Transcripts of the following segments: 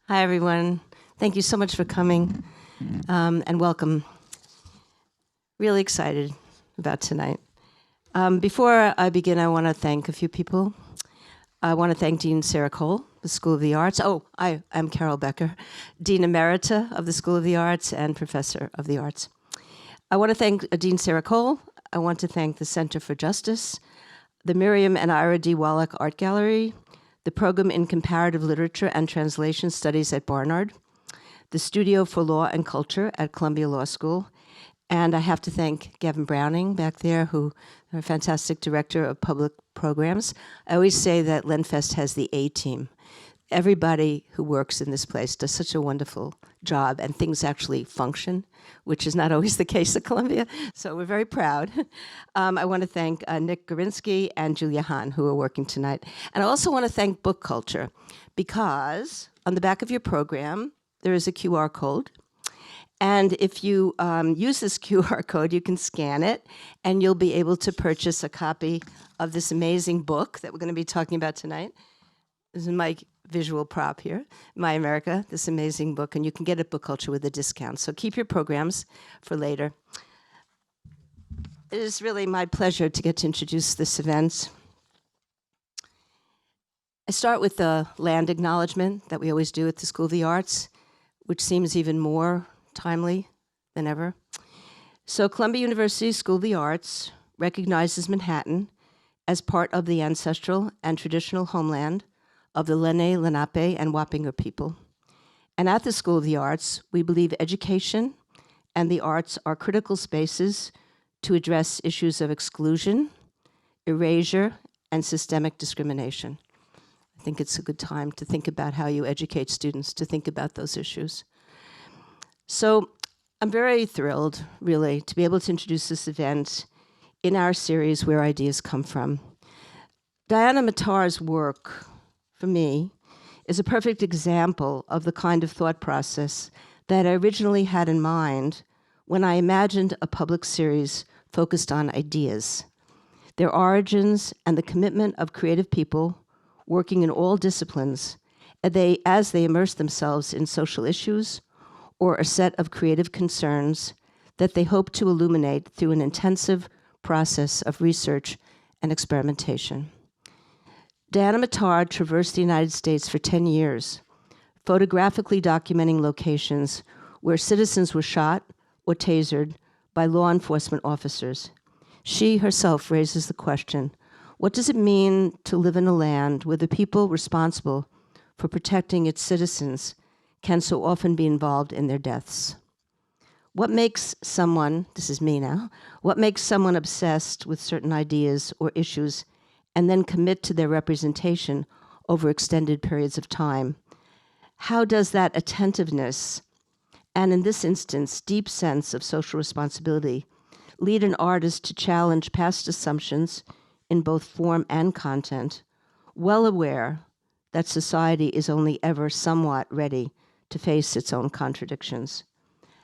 Hi, everyone. Thank you so much for coming and welcome. Really excited about tonight. Before I begin, I want to thank a few people. I want to thank Dean Sarah Cole, the School of the Arts. I'm Carol Becker, Dean Emerita of the School of the Arts and Professor of the Arts. I want to thank Dean Sarah Cole. I want to thank the Center for Justice, the Miriam and Ira D. Wallach Art Gallery, the Program in Comparative Literature and Translation Studies at Barnard, the Studio for Law and Culture at Columbia Law School, and I have to thank Gavin Browning back there, who is a fantastic director of public programs. I always say that LenFest has the A-team. Everybody who works in this place does such a wonderful job, and things actually function, which is not always the case at Columbia, so we're very proud. I want to thank Nick Gorinsky and Julia Hahn, who are working tonight. And I also want to thank Book Culture, because on the back of your program, there is a QR code. And if you use this QR code, you can scan it, and you'll be able to purchase a copy of this amazing book that we're going to be talking about tonight. This is my visual prop here, My America, this amazing book, and you can get it at Book Culture with a discount. So keep your programs for later. It is really my pleasure to get to introduce this event. I start with the land acknowledgement that we always do at the School of the Arts, which seems even more timely than ever. So Columbia University School of the Arts recognizes Manhattan as part of the ancestral and traditional homeland of the Lenni, Lenape, and Wappinger people. And at the School of the Arts, we believe education and the arts are critical spaces to address issues of exclusion, erasure, and systemic discrimination. I think it's a good time to think about how you educate students to think about those issues. So I'm very thrilled, really, to be able to introduce this event in our series, Where Ideas Come From. Diana Matar's work, for me, is a perfect example of the kind of thought process that I originally had in mind when I imagined a public series focused on ideas, their origins, and the commitment of creative people working in all disciplines as they immerse themselves in social issues or a set of creative concerns that they hope to illuminate through an intensive process of research and experimentation. Diana Matar traversed the United States for 10 years, photographically documenting locations where citizens were shot or tasered by law enforcement officers. She herself raises the question, what does it mean to live in a land where the people responsible for protecting its citizens can so often be involved in their deaths? What makes someone, this is me now, what makes someone obsessed with certain ideas or issues and then commit to their representation over extended periods of time? How does that attentiveness, and in this instance, deep sense of social responsibility, lead an artist to challenge past assumptions in both form and content, well aware that society is only ever somewhat ready to face its own contradictions?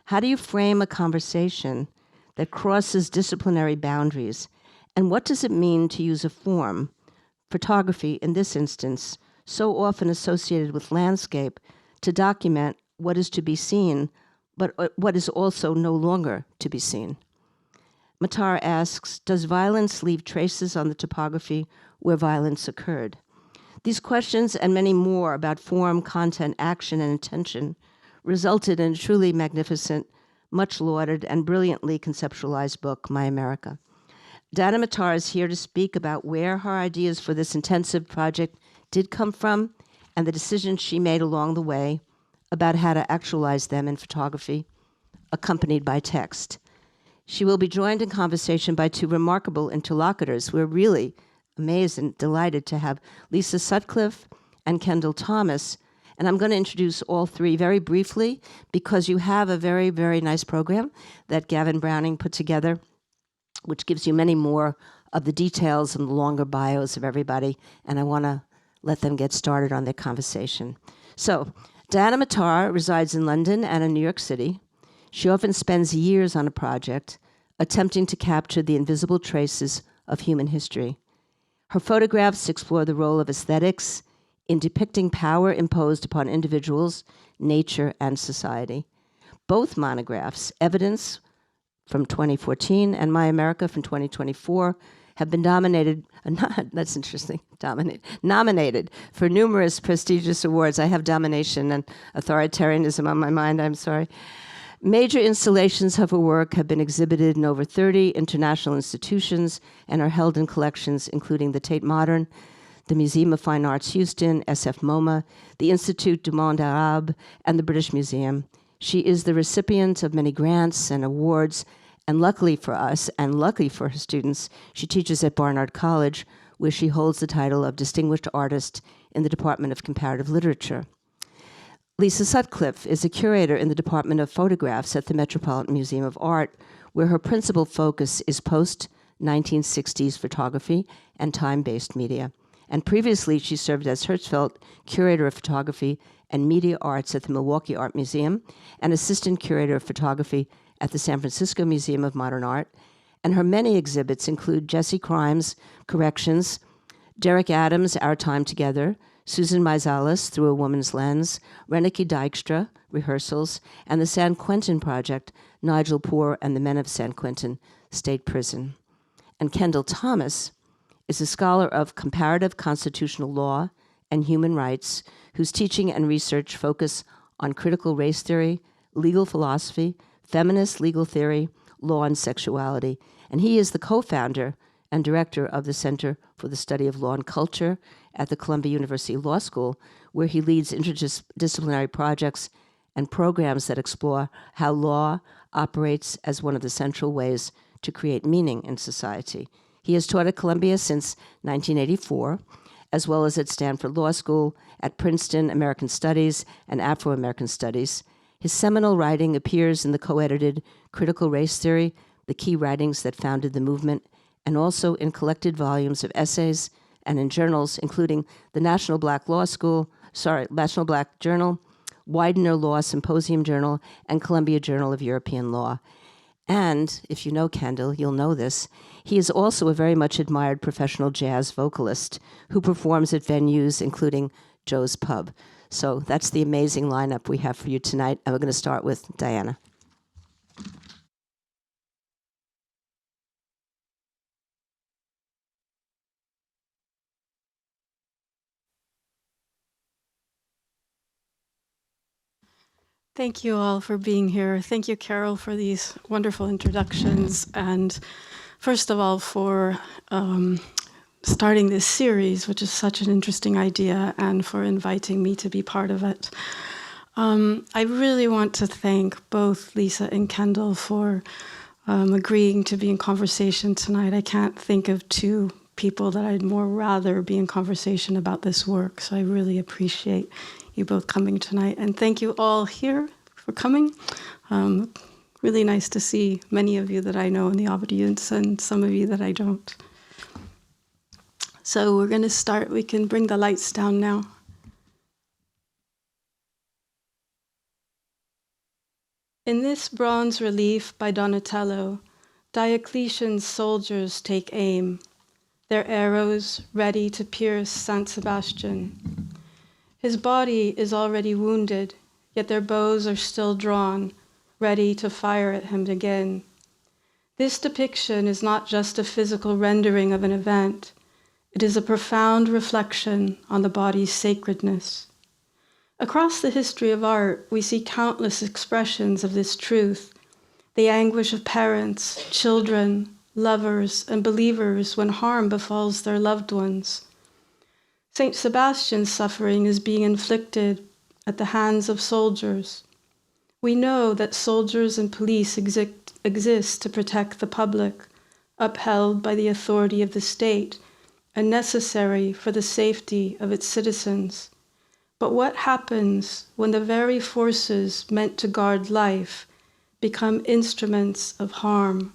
How do you frame a conversation that crosses disciplinary boundaries? And what does it mean to use a form, photography in this instance, so often associated with landscape, to document what is to be seen, but what is also no longer to be seen? Matar asks, does violence leave traces on the topography where violence occurred? These questions and many more about form, content, action, and intention resulted in a truly magnificent, much lauded, and brilliantly conceptualized book, My America. Diana Matar is here to speak about where her ideas for this intensive project did come from and the decisions she made along the way about how to actualize them in photography, accompanied by text. She will be joined in conversation by two remarkable interlocutors. We're really amazed and delighted to have Lisa Sutcliffe and Kendall Thomas. And I'm going to introduce all three very briefly because you have a very, very nice program that Gavin Browning put together, which gives you many more of the details and the longer bios of everybody, and I want to let them get started on their conversation. So, Diana Matar resides in London and in New York City. She often spends years on a project attempting to capture the invisible traces of human history. Her photographs explore the role of aesthetics in depicting power imposed upon individuals, nature, and society. Both monographs, Evidence from 2014 and My America from 2024, have been nominated for numerous prestigious awards. I have domination and authoritarianism on my mind, I'm sorry. Major installations of her work have been exhibited in over 30 international institutions and are held in collections including the Tate Modern, the Museum of Fine Arts Houston, SF MoMA, the Institut du Monde Arabe, and the British Museum. She is the recipient of many grants and awards, and luckily for us, and luckily for her students, she teaches at Barnard College, where she holds the title of Distinguished Artist in the Department of Comparative Literature. Lisa Sutcliffe is a curator in the Department of Photographs at the Metropolitan Museum of Art, where her principal focus is post-1960s photography and time-based media. And previously, she served as Hertzfeld Curator of Photography and Media Arts at the Milwaukee Art Museum and Assistant Curator of Photography at the San Francisco Museum of Modern Art. And her many exhibits include Jesse Crimes, Corrections, Derek Adams, Our Time Together, Susan Meisalas, Through a Woman's Lens, Renike Dijkstra, Rehearsals, and the San Quentin Project, Nigel Poor and the Men of San Quentin State Prison. And Kendall Thomas is a scholar of comparative constitutional law and human rights whose teaching and research focus on critical race theory, legal philosophy, feminist legal theory, law and sexuality. And he is the co-founder and director of the Center for the Study of Law and Culture at the Columbia University Law School, where he leads interdisciplinary projects and programs that explore how law operates as one of the central ways to create meaning in society. He has taught at Columbia since 1984, as well as at Stanford Law School, at Princeton American Studies and Afro-American Studies. His seminal writing appears in the co-edited Critical Race Theory, the key writings that founded the movement, and also in collected volumes of essays and in journals, including the National Black Journal, Widener Law Symposium Journal, and Columbia Journal of European Law. And, if you know Kendall, you'll know this, he is also a very much admired professional jazz vocalist who performs at venues including Joe's Pub. So that's the amazing lineup we have for you tonight, and we're going to start with Diana. Thank you all for being here. Thank you, Carol, for these wonderful introductions. And first of all, for starting this series, which is such an interesting idea, and for inviting me to be part of it. I really want to thank both Lisa and Kendall for agreeing to be in conversation tonight. I can't think of two people that I'd more rather be in conversation about this work. So I really appreciate you both coming tonight. And thank you all here for coming. Really nice to see many of you that I know in the audience and some of you that I don't. So we're going to start. We can bring the lights down now. In this bronze relief by Donatello, Diocletian's soldiers take aim, their arrows ready to pierce Saint Sebastian. His body is already wounded, yet their bows are still drawn, ready to fire at him again. This depiction is not just a physical rendering of an event. It is a profound reflection on the body's sacredness. Across the history of art, we see countless expressions of this truth, the anguish of parents, children, lovers, and believers when harm befalls their loved ones. Saint Sebastian's suffering is being inflicted at the hands of soldiers. We know that soldiers and police exist to protect the public, upheld by the authority of the state, and necessary for the safety of its citizens. But what happens when the very forces meant to guard life become instruments of harm,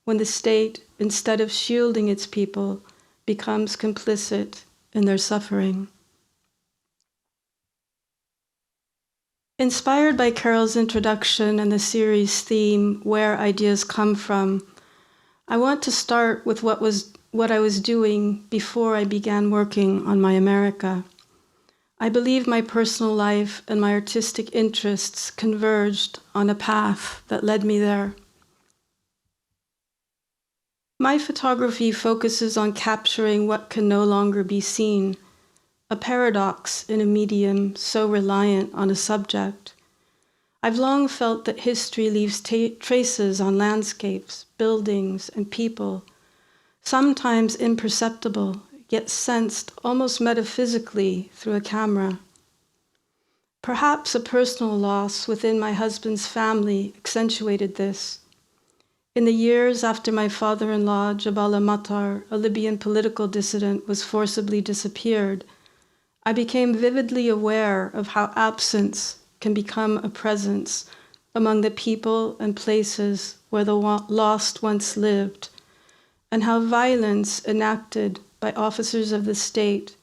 when the state, instead of shielding its people, becomes complicit in their suffering? Inspired by Carol's introduction and the series theme, Where Ideas Come From, I want to start with what I was doing before I began working on My America. I believe my personal life and my artistic interests converged on a path that led me there. My photography focuses on capturing what can no longer be seen, a paradox in a medium so reliant on a subject. I've long felt that history leaves traces on landscapes, buildings, and people, sometimes imperceptible, yet sensed almost metaphysically through a camera. Perhaps a personal loss within my husband's family accentuated this. In the years after my father-in-law, Jabala Matar, a Libyan political dissident, was forcibly disappeared, I became vividly aware of how absence can become a presence among the people and places where the lost once lived, and how violence enacted by officers of the state,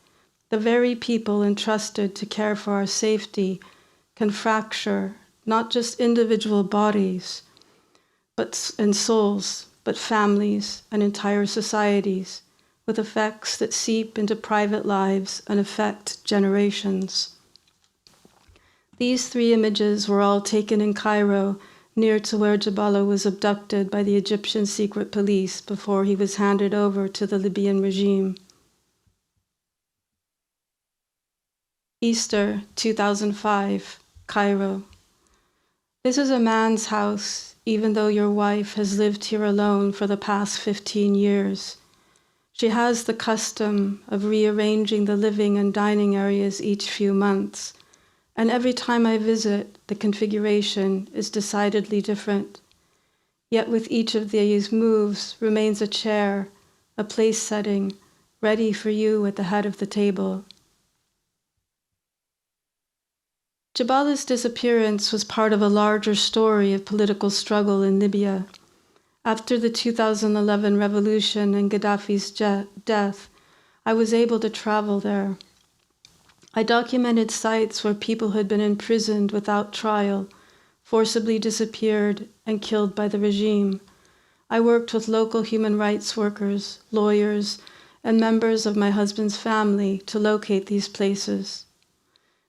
the very people entrusted to care for our safety, can fracture not just individual bodies and souls, but families and entire societies, with effects that seep into private lives and affect generations. These 3 images were all taken in Cairo, near to where Jabala was abducted by the Egyptian secret police before he was handed over to the Libyan regime. Easter 2005, Cairo. This is a man's house, even though your wife has lived here alone for the past 15 years. She has the custom of rearranging the living and dining areas each few months, and every time I visit, the configuration is decidedly different. Yet with each of these moves remains a chair, a place setting, ready for you at the head of the table. Jabala's disappearance was part of a larger story of political struggle in Libya. After the 2011 revolution and Gaddafi's death, I was able to travel there. I documented sites where people had been imprisoned without trial, forcibly disappeared, and killed by the regime. I worked with local human rights workers, lawyers, and members of my husband's family to locate these places.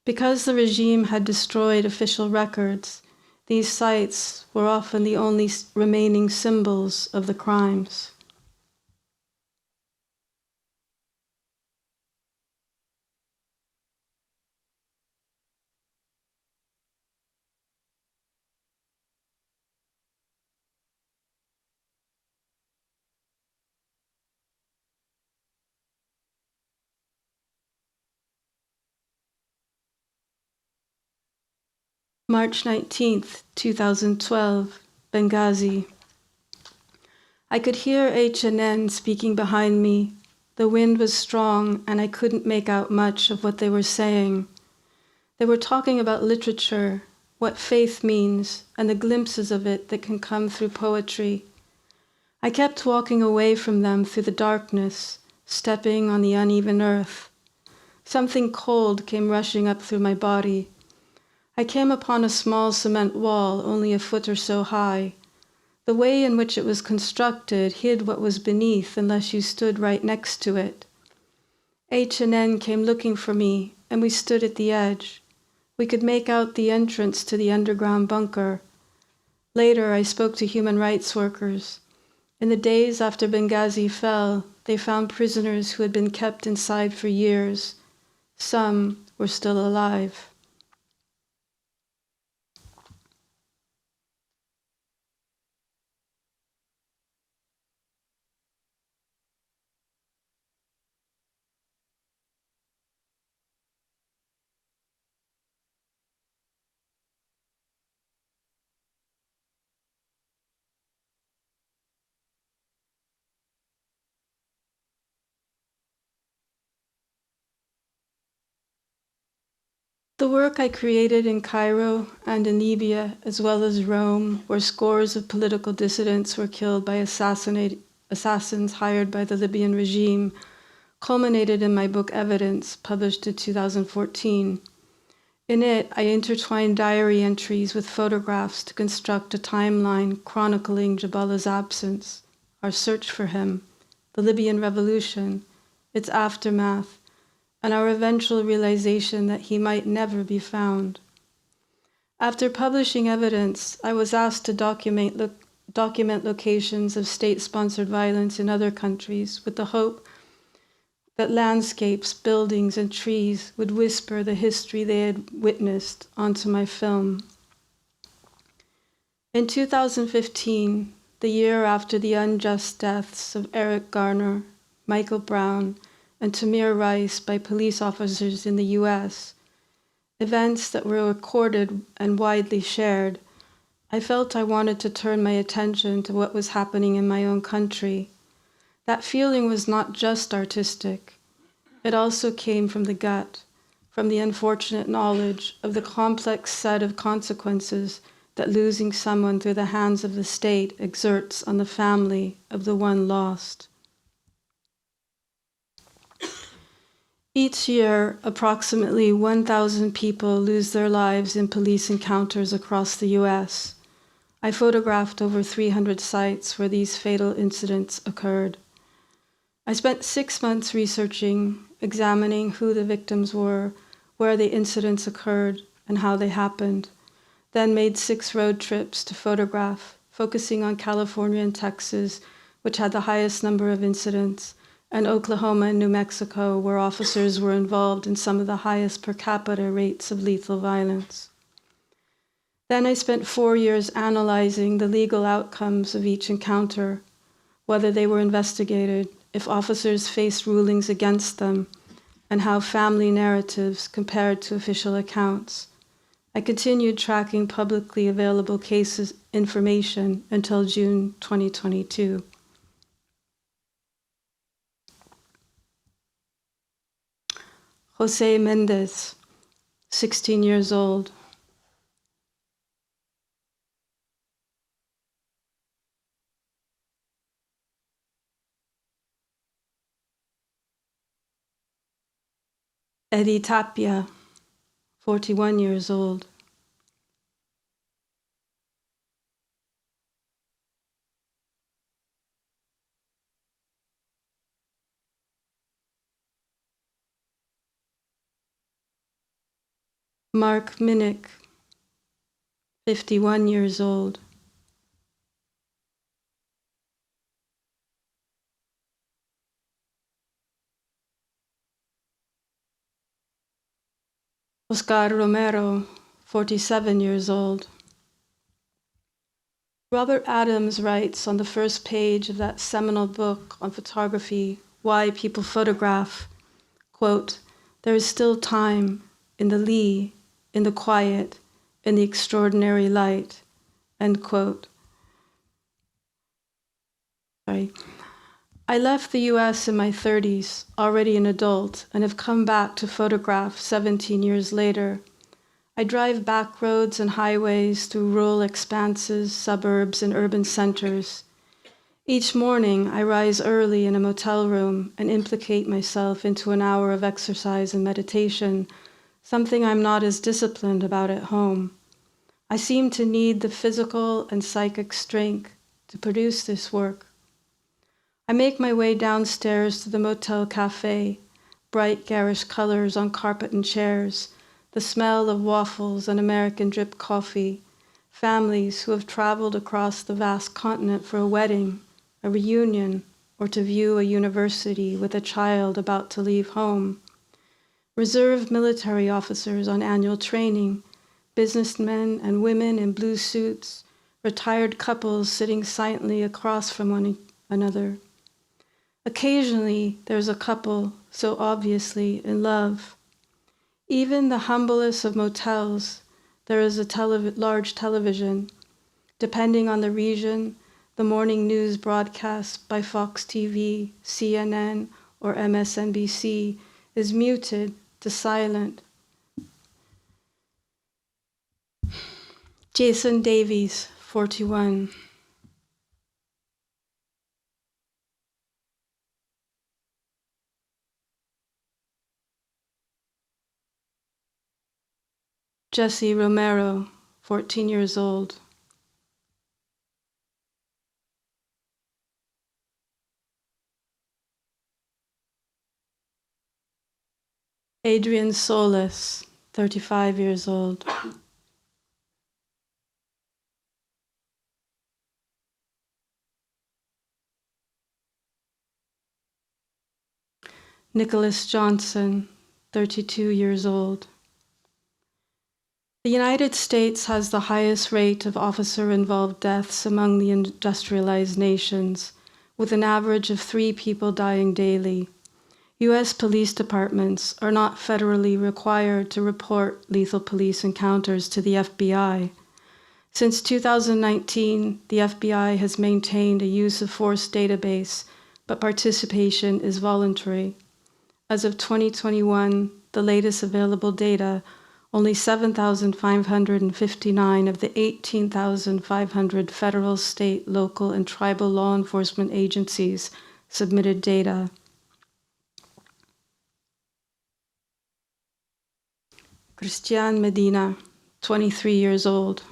Because the regime had destroyed official records, these sites were often the only remaining symbols of the crimes. March 19th, 2012, Benghazi. I could hear H&N speaking behind me. The wind was strong, and I couldn't make out much of what they were saying. They were talking about literature, what faith means, and the glimpses of it that can come through poetry. I kept walking away from them through the darkness, stepping on the uneven earth. Something cold came rushing up through my body. I came upon a small cement wall only a foot or so high. The way in which it was constructed hid what was beneath unless you stood right next to it. H&N came looking for me, and we stood at the edge. We could make out the entrance to the underground bunker. Later, I spoke to human rights workers. In the days after Benghazi fell, they found prisoners who had been kept inside for years. Some were still alive. The work I created in Cairo and in Libya, as well as Rome, where scores of political dissidents were killed by assassins hired by the Libyan regime, culminated in my book Evidence, published in 2014. In it, I intertwined diary entries with photographs to construct a timeline chronicling Jabala's absence, our search for him, the Libyan revolution, its aftermath, and our eventual realization that he might never be found. After publishing evidence, I was asked to document locations of state-sponsored violence in other countries with the hope that landscapes, buildings, and trees would whisper the history they had witnessed onto my film. In 2015, the year after the unjust deaths of Eric Garner, Michael Brown, and Tamir Rice by police officers in the US, events that were recorded and widely shared, I felt I wanted to turn my attention to what was happening in my own country. That feeling was not just artistic. It also came from the gut, from the unfortunate knowledge of the complex set of consequences that losing someone through the hands of the state exerts on the family of the one lost. Each year, approximately 1,000 people lose their lives in police encounters across the US. I photographed over 300 sites where these fatal incidents occurred. I spent 6 months researching, examining who the victims were, where the incidents occurred, and how they happened, then made 6 road trips to photograph, focusing on California and Texas, which had the highest number of incidents, and Oklahoma and New Mexico, where officers were involved in some of the highest per capita rates of lethal violence. Then I spent 4 years analyzing the legal outcomes of each encounter, whether they were investigated, if officers faced rulings against them, and how family narratives compared to official accounts. I continued tracking publicly available cases information until June 2022. Jose Mendez, 16 years old. Eddie Tapia, 41 years old. Mark Minnick, 51 years old. Oscar Romero, 47 years old. Robert Adams writes on the first page of that seminal book on photography, Why People Photograph, quote, "There is still time in the lee, in the quiet, in the extraordinary light," end quote. I left the US in my 30s, already an adult, and have come back to photograph 17 years later. I drive back roads and highways through rural expanses, suburbs, and urban centers. Each morning, I rise early in a motel room and implicate myself into an hour of exercise and meditation, something I'm not as disciplined about at home. I seem to need the physical and psychic strength to produce this work. I make my way downstairs to the motel cafe, bright garish colors on carpet and chairs, the smell of waffles and American drip coffee, families who have traveled across the vast continent for a wedding, a reunion, or to view a university with a child about to leave home, reserve military officers on annual training, businessmen and women in blue suits, retired couples sitting silently across from one another. Occasionally, there's a couple so obviously in love. Even the humblest of motels, there is a large television. Depending on the region, the morning news broadcast by Fox TV, CNN, or MSNBC is muted to silent. Jason Davies, 41. Jesse Romero, 14 years old. Adrian Solis, 35 years old. Nicholas Johnson, 32 years old. The United States has the highest rate of officer-involved deaths among the industrialized nations, with an average of 3 people dying daily. U.S. police departments are not federally required to report lethal police encounters to the FBI. Since 2019, the FBI has maintained a use of force database, but participation is voluntary. As of 2021, the latest available data, only 7,559 of the 18,500 federal, state, local, and tribal law enforcement agencies submitted data. Christian Medina, 23 years old.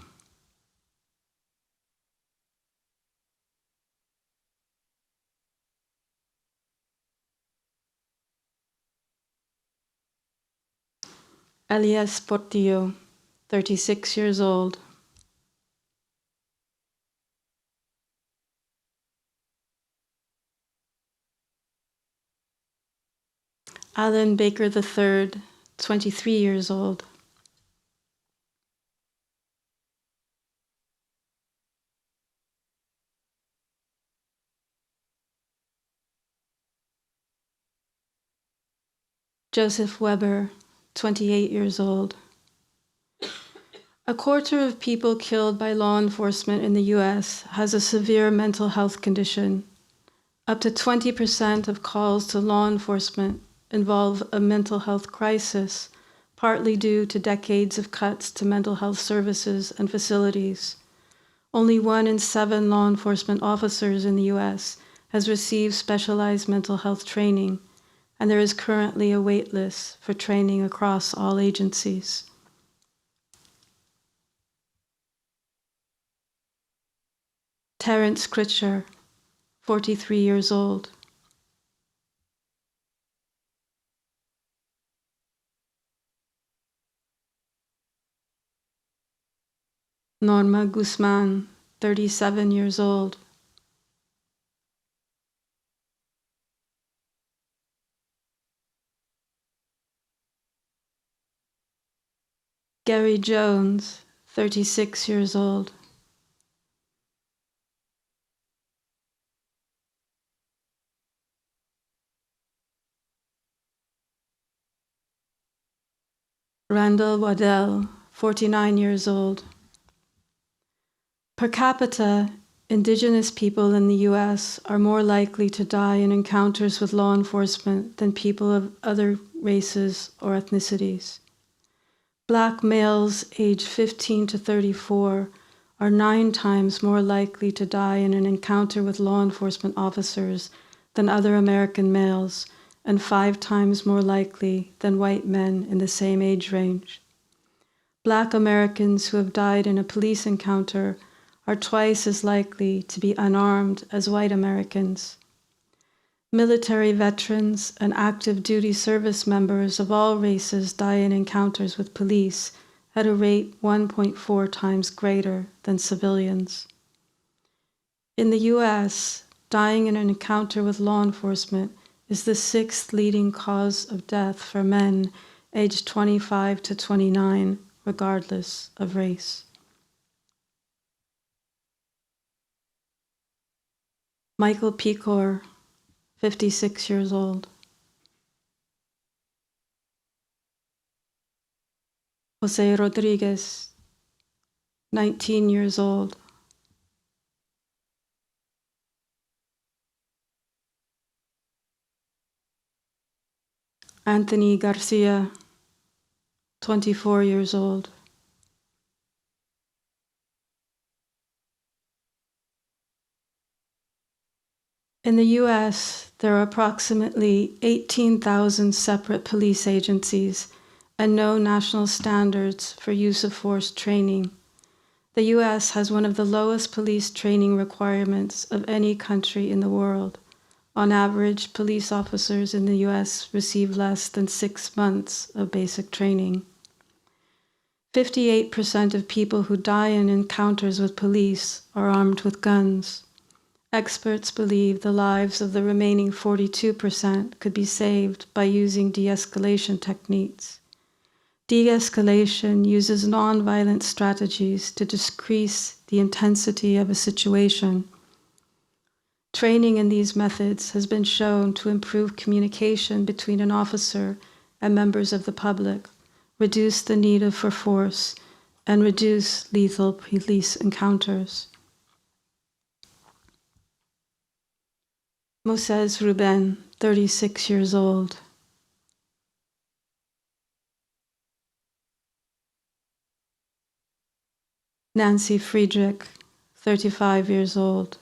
Elias Portillo, 36 years old. Alan Baker III, 23 years old. Joseph Weber, 28 years old. A quarter of people killed by law enforcement in the US has a severe mental health condition. Up to 20% of calls to law enforcement involve a mental health crisis, partly due to decades of cuts to mental health services and facilities. Only 1 in 7 law enforcement officers in the US has received specialized mental health training, and there is currently a wait list for training across all agencies. Terence Critcher, 43 years old. Norma Guzman, 37 years old. Gary Jones, 36 years old. Randall Waddell, 49 years old. Per capita, Indigenous people in the US are more likely to die in encounters with law enforcement than people of other races or ethnicities. Black males aged 15 to 34 are 9 times more likely to die in an encounter with law enforcement officers than other American males, and 5 times more likely than white men in the same age range. Black Americans who have died in a police encounter are twice as likely to be unarmed as white Americans. Military veterans and active duty service members of all races die in encounters with police at a rate 1.4 times greater than civilians. In the US, dying in an encounter with law enforcement is the 6th leading cause of death for men aged 25 to 29, regardless of race. Michael Pecor, 56 years old. Jose Rodriguez, 19 years old. Anthony Garcia, 24 years old. In the US, there are approximately 18,000 separate police agencies and no national standards for use of force training. The US has one of the lowest police training requirements of any country in the world, On average, police officers in the US receive less than 6 months of basic training. 58% of people who die in encounters with police are armed with guns. Experts believe the lives of the remaining 42% could be saved by using de-escalation techniques. De-escalation uses non-violent strategies to decrease the intensity of a situation. Training in these methods has been shown to improve communication between an officer and members of the public, reduce the need for force, and reduce lethal police encounters. Moses Ruben, 36 years old. Nancy Friedrich, 35 years old.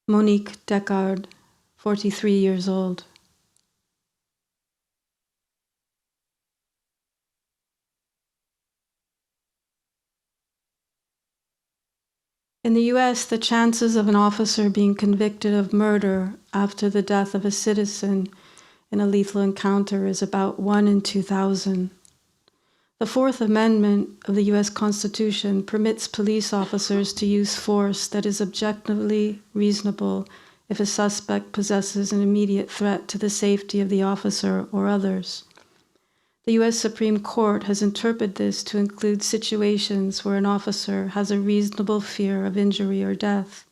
Monique Deckard, 43 years old. In the US, the chances of an officer being convicted of murder after the death of a citizen in a lethal encounter is about 1 in 2,000. The Fourth Amendment of the US Constitution permits police officers to use force that is objectively reasonable if a suspect possesses an immediate threat to the safety of the officer or others. The US Supreme Court has interpreted this to include situations where an officer has a reasonable fear of injury or death.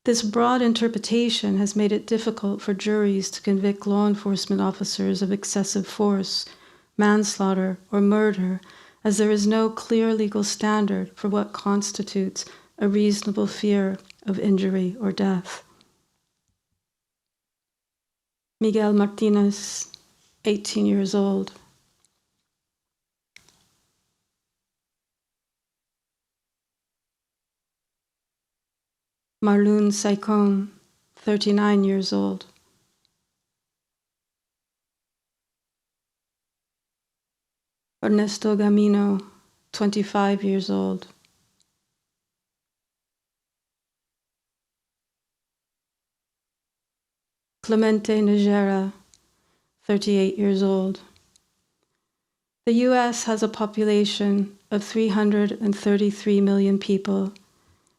This broad interpretation has made it difficult for juries to convict law enforcement officers of excessive force, manslaughter, or murder, as there is no clear legal standard for what constitutes a reasonable fear of injury or death. Miguel Martinez, 18 years old. Marlune Saicon, 39 years old. Ernesto Gamino, 25 years old. Clemente Najera, 38 years old. The US has a population of 333 million people.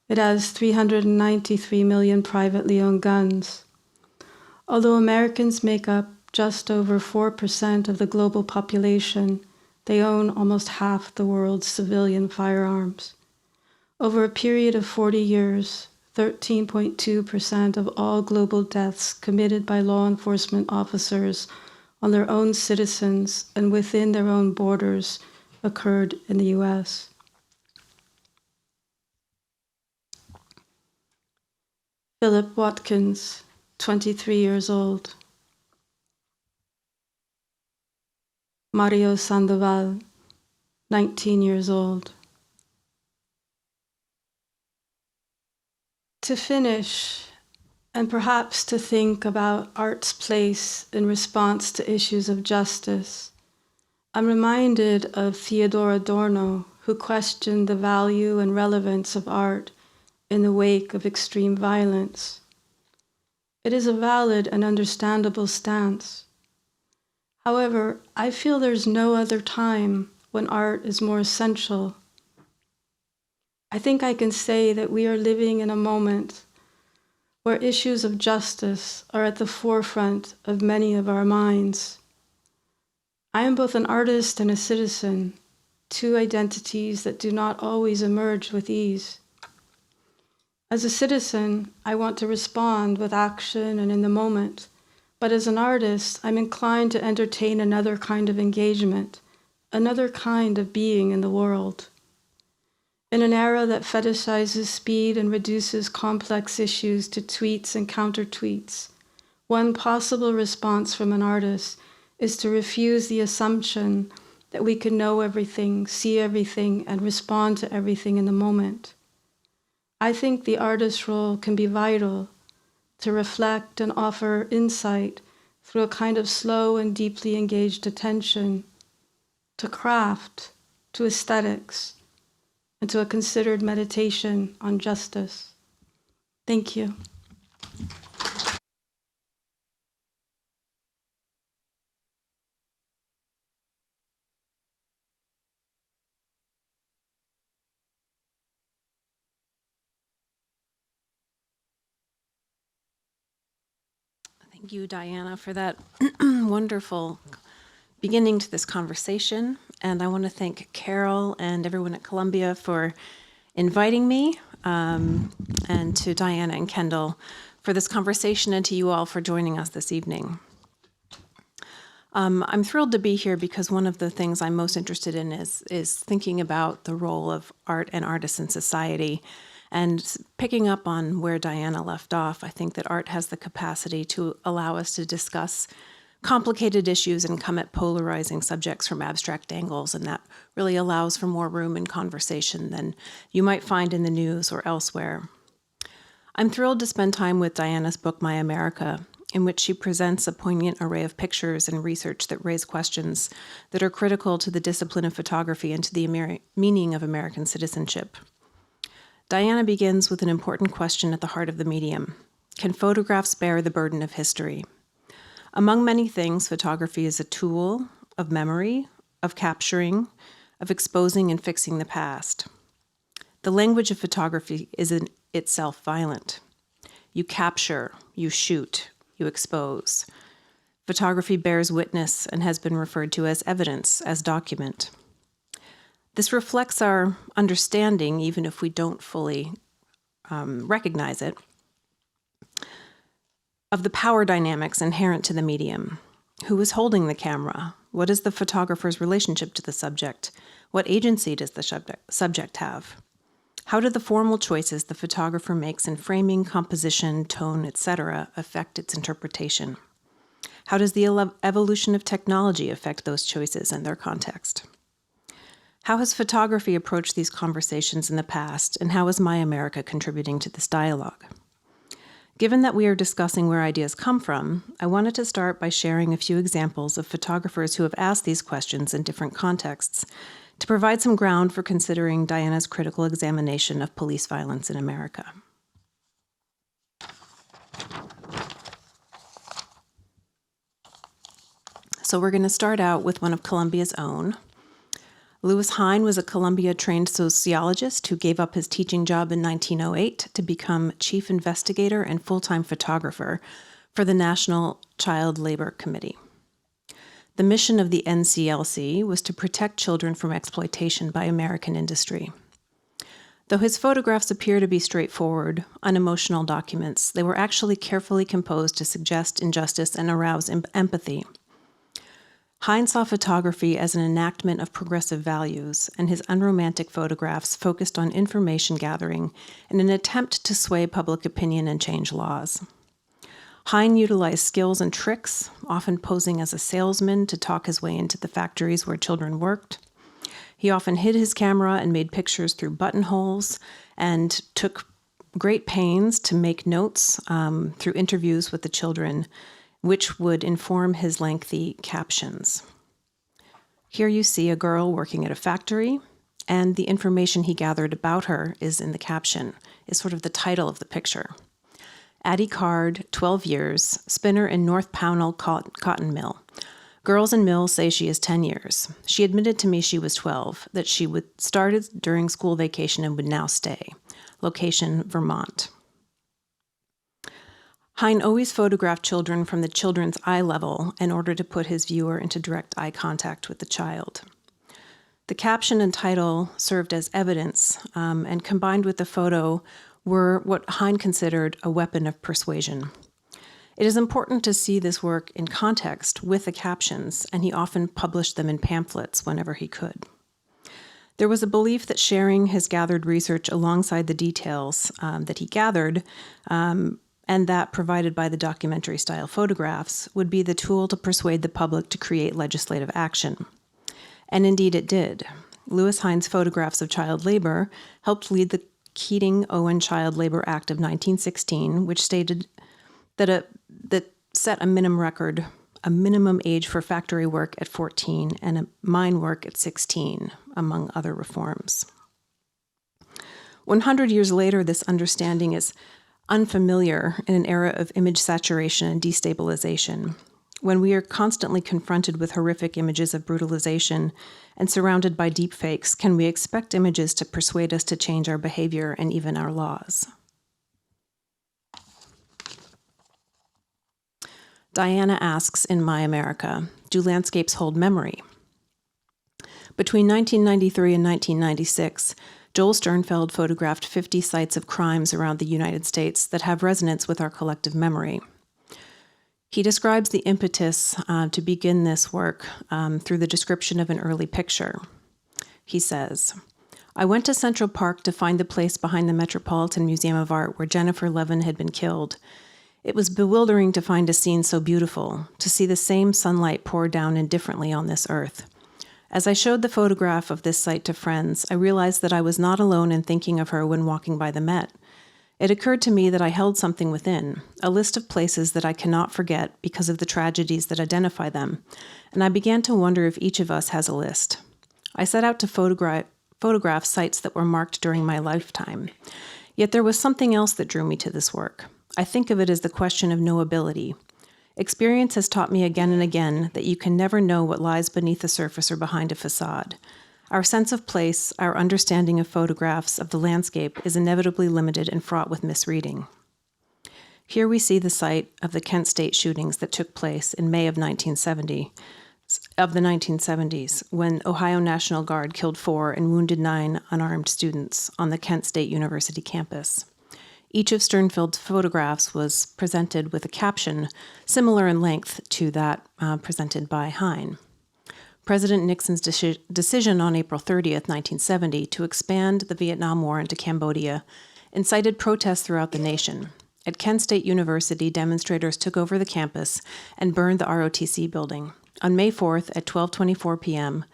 It has 393 million privately owned guns. Although Americans make up just over 4% of the global population, they own almost half the world's civilian firearms. Over a period of 40 years, 13.2% of all global deaths committed by law enforcement officers on their own citizens and within their own borders occurred in the US. Philip Watkins, 23 years old. Mario Sandoval, 19 years old. To finish, and perhaps to think about art's place in response to issues of justice, I'm reminded of Theodor Adorno, who questioned the value and relevance of art in the wake of extreme violence. It is a valid and understandable stance. However, I feel there's no other time when art is more essential. I think I can say that we are living in a moment where issues of justice are at the forefront of many of our minds. I am both an artist and a citizen, two identities that do not always emerge with ease. As a citizen, I want to respond with action and in the moment, but as an artist, I'm inclined to entertain another kind of engagement, another kind of being in the world. In an era that fetishizes speed and reduces complex issues to tweets and counter-tweets, one possible response from an artist is to refuse the assumption that we can know everything, see everything, and respond to everything in the moment. I think the artist's role can be vital to reflect and offer insight through a kind of slow and deeply engaged attention, to craft, to aesthetics, and to a considered meditation on justice. Thank you. Thank you, Diana, for that wonderful beginning to this conversation. And I want to thank Carol and everyone at Columbia for inviting me, and to Diana and Kendall for this conversation, and to you all for joining us this evening. I'm thrilled to be here because one of the things I'm most interested in is thinking about the role of art and artists in society. And picking up on where Diana left off, I think that art has the capacity to allow us to discuss complicated issues and come at polarizing subjects from abstract angles, and that really allows for more room in conversation than you might find in the news or elsewhere. I'm thrilled to spend time with Diana's book, My America, in which she presents a poignant array of pictures and research that raise questions that are critical to the discipline of photography and to the meaning of American citizenship. Diana begins with an important question at the heart of the medium. Can photographs bear the burden of history? Among many things, photography is a tool of memory, of capturing, of exposing and fixing the past. The language of photography is in itself violent. You capture, you shoot, you expose. Photography bears witness and has been referred to as evidence, as document. This reflects our understanding, even if we don't fully recognize it, of the power dynamics inherent to the medium. Who is holding the camera? What is the photographer's relationship to the subject? What agency does the subject have? How do the formal choices the photographer makes in framing, composition, tone, etc. affect its interpretation? How does the evolution of technology affect those choices and their context? How has photography approached these conversations in the past, and how is My America contributing to this dialogue? Given that we are discussing where ideas come from, I wanted to start by sharing a few examples of photographers who have asked these questions in different contexts to provide some ground for considering Diana's critical examination of police violence in America. So we're going to start out with one of Columbia's own. Louis Hine was a Columbia-trained sociologist who gave up his teaching job in 1908 to become chief investigator and full-time photographer for the National Child Labor Committee. The mission of the NCLC was to protect children from exploitation by American industry. Though his photographs appear to be straightforward, unemotional documents, they were actually carefully composed to suggest injustice and arouse empathy. Hine saw photography as an enactment of progressive values, and his unromantic photographs focused on information gathering in an attempt to sway public opinion and change laws. Hine utilized skills and tricks, often posing as a salesman to talk his way into the factories where children worked. He often hid his camera and made pictures through buttonholes, and took great pains to make notes through interviews with the children, which would inform his lengthy captions. Here you see a girl working at a factory, and the information he gathered about her is in the caption, is sort of the title of the picture. Addie Card, 12 years, spinner in North Pownell Cotton Mill. Girls in mill say she is 10 years. She admitted to me she was 12, that she started during school vacation and would now stay. Location, Vermont. Hine always photographed children from the children's eye level in order to put his viewer into direct eye contact with the child. The caption and title served as evidence, and combined with the photo were what Hine considered a weapon of persuasion. It is important to see this work in context with the captions, and he often published them in pamphlets whenever he could. There was a belief that sharing his gathered research alongside the details that he gathered, and that provided by the documentary-style photographs, would be the tool to persuade the public to create legislative action. And indeed it did. Louis Hine's photographs of child labor helped lead the Keating-Owen Child Labor Act of 1916, which stated that set a minimum record a minimum age for factory work at 14 and a mine work at 16, among other reforms. 100 years later, this understanding is unfamiliar in an era of image saturation and destabilization. When we are constantly confronted with horrific images of brutalization and surrounded by deepfakes, can we expect images to persuade us to change our behavior and even our laws? Diana asks in My America, do landscapes hold memory? Between 1993 and 1996, Joel Sternfeld photographed 50 sites of crimes around the United States that have resonance with our collective memory. He describes the impetus to begin this work through the description of an early picture. He says, I went to Central Park to find the place behind the Metropolitan Museum of Art where Jennifer Levin had been killed. It was bewildering to find a scene so beautiful, to see the same sunlight pour down indifferently on this earth. As I showed the photograph of this site to friends, I realized that I was not alone in thinking of her when walking by the Met. It occurred to me that I held something within, a list of places that I cannot forget because of the tragedies that identify them, and I began to wonder if each of us has a list. I set out to photograph sites that were marked during my lifetime. Yet there was something else that drew me to this work. I think of it as the question of knowability. Experience has taught me again and again that you can never know what lies beneath the surface or behind a facade. Our sense of place, our understanding of photographs of the landscape is inevitably limited and fraught with misreading. Here we see the site of the Kent State shootings that took place in May of the 1970s, when Ohio National Guard killed 4 and wounded 9 unarmed students on the Kent State University campus. Each of Sternfeld's photographs was presented with a caption similar in length to that presented by Hine. President Nixon's decision on April 30th, 1970, to expand the Vietnam War into Cambodia incited protests throughout the nation. At Kent State University, demonstrators took over the campus and burned the ROTC building. On May 4th at 12:24 p.m.,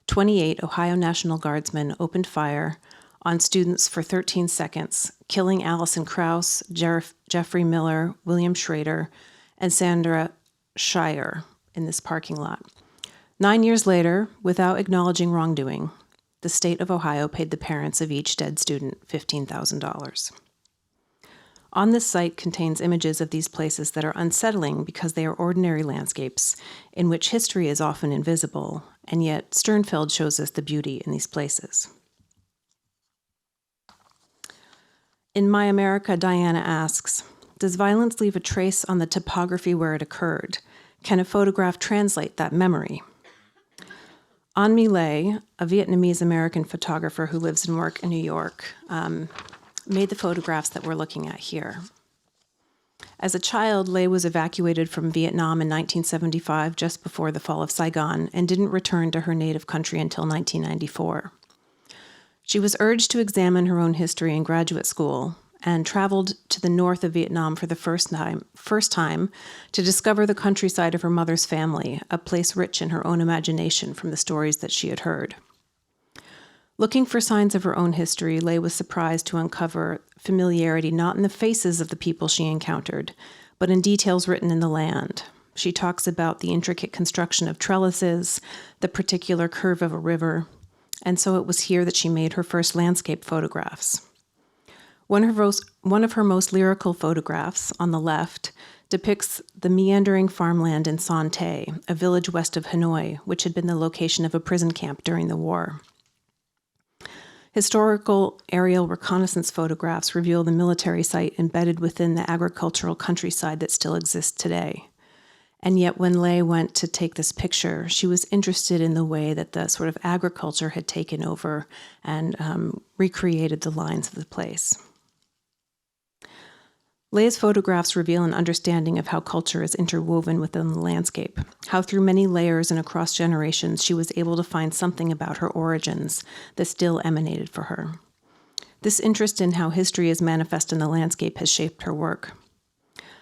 28 Ohio National Guardsmen opened fire on students for 13 seconds, killing Allison Krauss, Jeffrey Miller, William Schrader, and Sandra Shire in this parking lot. 9 years later, without acknowledging wrongdoing, the state of Ohio paid the parents of each dead student $15,000. On this site contains images of these places that are unsettling because they are ordinary landscapes in which history is often invisible, and yet Sternfeld shows us the beauty in these places. In My America, Diana asks, does violence leave a trace on the topography where it occurred? Can a photograph translate that memory? An My Le, a Vietnamese-American photographer who lives and works in New York, made the photographs that we're looking at here. As a child, Le was evacuated from Vietnam in 1975, just before the fall of Saigon, and didn't return to her native country until 1994. She was urged to examine her own history in graduate school and traveled to the north of Vietnam for the first time to discover the countryside of her mother's family, a place rich in her own imagination from the stories that she had heard. Looking for signs of her own history, Le was surprised to uncover familiarity not in the faces of the people she encountered, but in details written in the land. She talks about the intricate construction of trellises, the particular curve of a river, and so it was here that she made her first landscape photographs. One of her most lyrical photographs, on the left, depicts the meandering farmland in Son Tay, a village west of Hanoi, which had been the location of a prison camp during the war. Historical aerial reconnaissance photographs reveal the military site embedded within the agricultural countryside that still exists today. And yet when Le went to take this picture, she was interested in the way that the sort of agriculture had taken over and recreated the lines of the place. Le's photographs reveal an understanding of how culture is interwoven within the landscape, how through many layers and across generations she was able to find something about her origins that still emanated for her. This interest in how history is manifest in the landscape has shaped her work.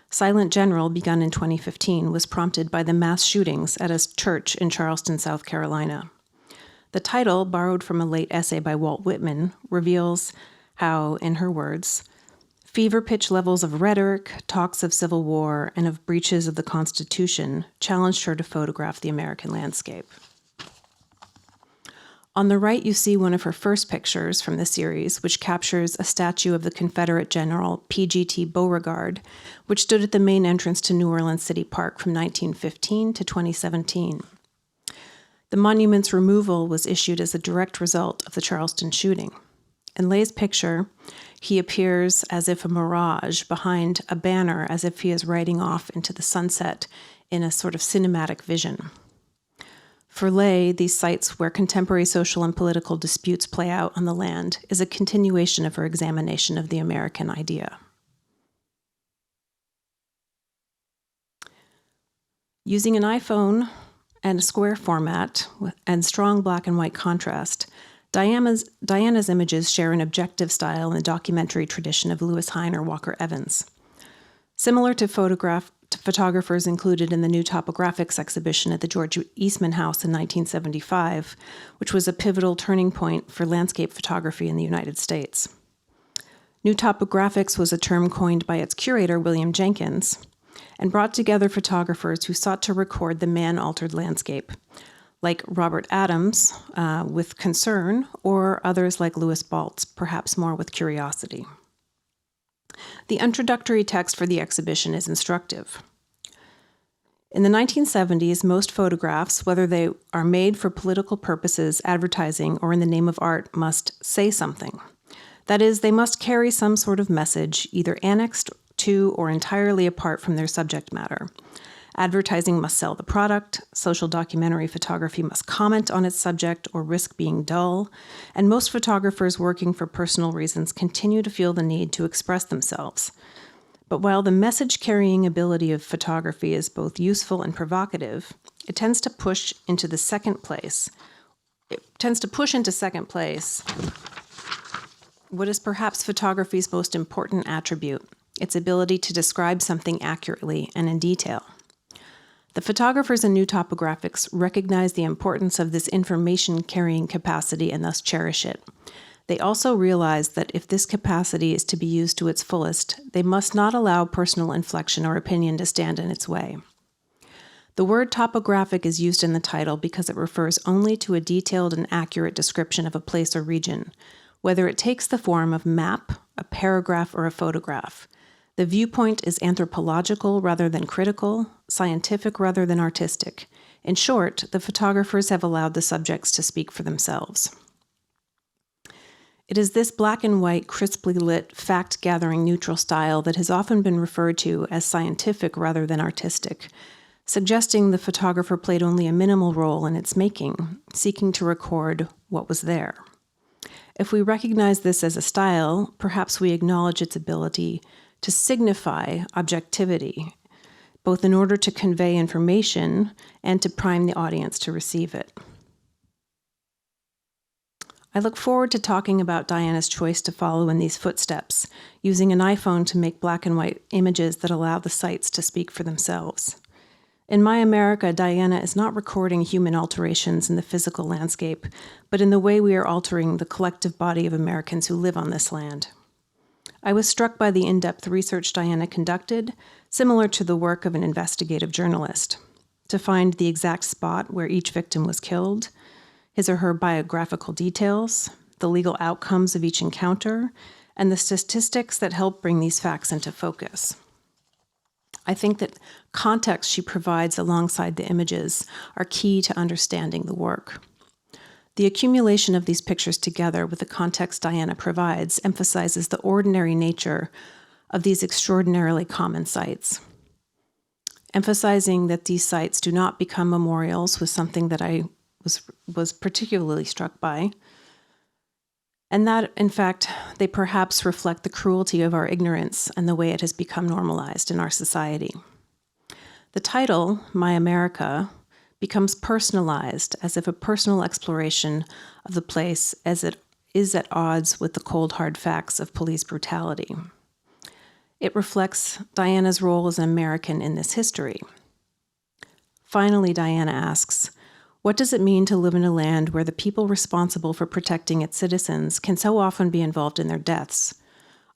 Silent General, begun in 2015, was prompted by the mass shootings at a church in Charleston, South Carolina. The title, borrowed from a late essay by Walt Whitman, reveals how, in her words, Fever-pitch levels of rhetoric, talks of civil war, and of breaches of the Constitution challenged her to photograph the American landscape. On the right, you see one of her first pictures from the series, which captures a statue of the Confederate General P.G.T. Beauregard, which stood at the main entrance to New Orleans City Park from 1915 to 2017. The monument's removal was issued as a direct result of the Charleston shooting. In Leigh's picture, he appears as if a mirage behind a banner, as if he is riding off into the sunset in a sort of cinematic vision. For Leigh, these sites where contemporary social and political disputes play out on the land is a continuation of her examination of the American idea. Using an iPhone and a square format and strong black and white contrast, Diana's images share an objective style in the documentary tradition of Lewis Hine or Walker Evans. Similar to photographers included in the New Topographics exhibition at the George Eastman House in 1975, which was a pivotal turning point for landscape photography in the United States. New Topographics was a term coined by its curator, William Jenkins, and brought together photographers who sought to record the man-altered landscape, like Robert Adams with concern, or others like Louis Baltz, perhaps more with curiosity. The introductory text for the exhibition is instructive. In the 1970s, most photographs, whether they are made for political purposes, advertising, or in the name of art, must say something. That is, they must carry some sort of message, either annexed to or entirely apart from their subject matter. Advertising must sell the product, social documentary photography must comment on its subject or risk being dull, and most photographers working for personal reasons continue to feel the need to express themselves. But while the message-carrying ability of photography is both useful and provocative, it tends to push into second place what is perhaps photography's most important attribute, its ability to describe something accurately and in detail. The photographers in New Topographics recognize the importance of this information-carrying capacity and thus cherish it. They also realize that if this capacity is to be used to its fullest, they must not allow personal inflection or opinion to stand in its way. The word topographic is used in the title because it refers only to a detailed and accurate description of a place or region, whether it takes the form of map, a paragraph, or a photograph. The viewpoint is anthropological rather than critical, scientific rather than artistic. In short, the photographers have allowed the subjects to speak for themselves. It is this black and white, crisply lit, fact-gathering neutral style that has often been referred to as scientific rather than artistic, suggesting the photographer played only a minimal role in its making, seeking to record what was there. If we recognize this as a style, perhaps we acknowledge its ability to signify objectivity, both in order to convey information and to prime the audience to receive it. I look forward to talking about Diana's choice to follow in these footsteps, using an iPhone to make black and white images that allow the sites to speak for themselves. In My America, Diana is not recording human alterations in the physical landscape, but in the way we are altering the collective body of Americans who live on this land. I was struck by the in-depth research Diana conducted, similar to the work of an investigative journalist, to find the exact spot where each victim was killed, his or her biographical details, the legal outcomes of each encounter, and the statistics that help bring these facts into focus. I think that context she provides alongside the images are key to understanding the work. The accumulation of these pictures together with the context Diana provides emphasizes the ordinary nature of these extraordinarily common sites. Emphasizing that these sites do not become memorials was something that I was particularly struck by, and that, in fact, they perhaps reflect the cruelty of our ignorance and the way it has become normalized in our society. The title, My America, becomes personalized, as if a personal exploration of the place as it is at odds with the cold, hard facts of police brutality. It reflects Diana's role as an American in this history. Finally, Diana asks, what does it mean to live in a land where the people responsible for protecting its citizens can so often be involved in their deaths?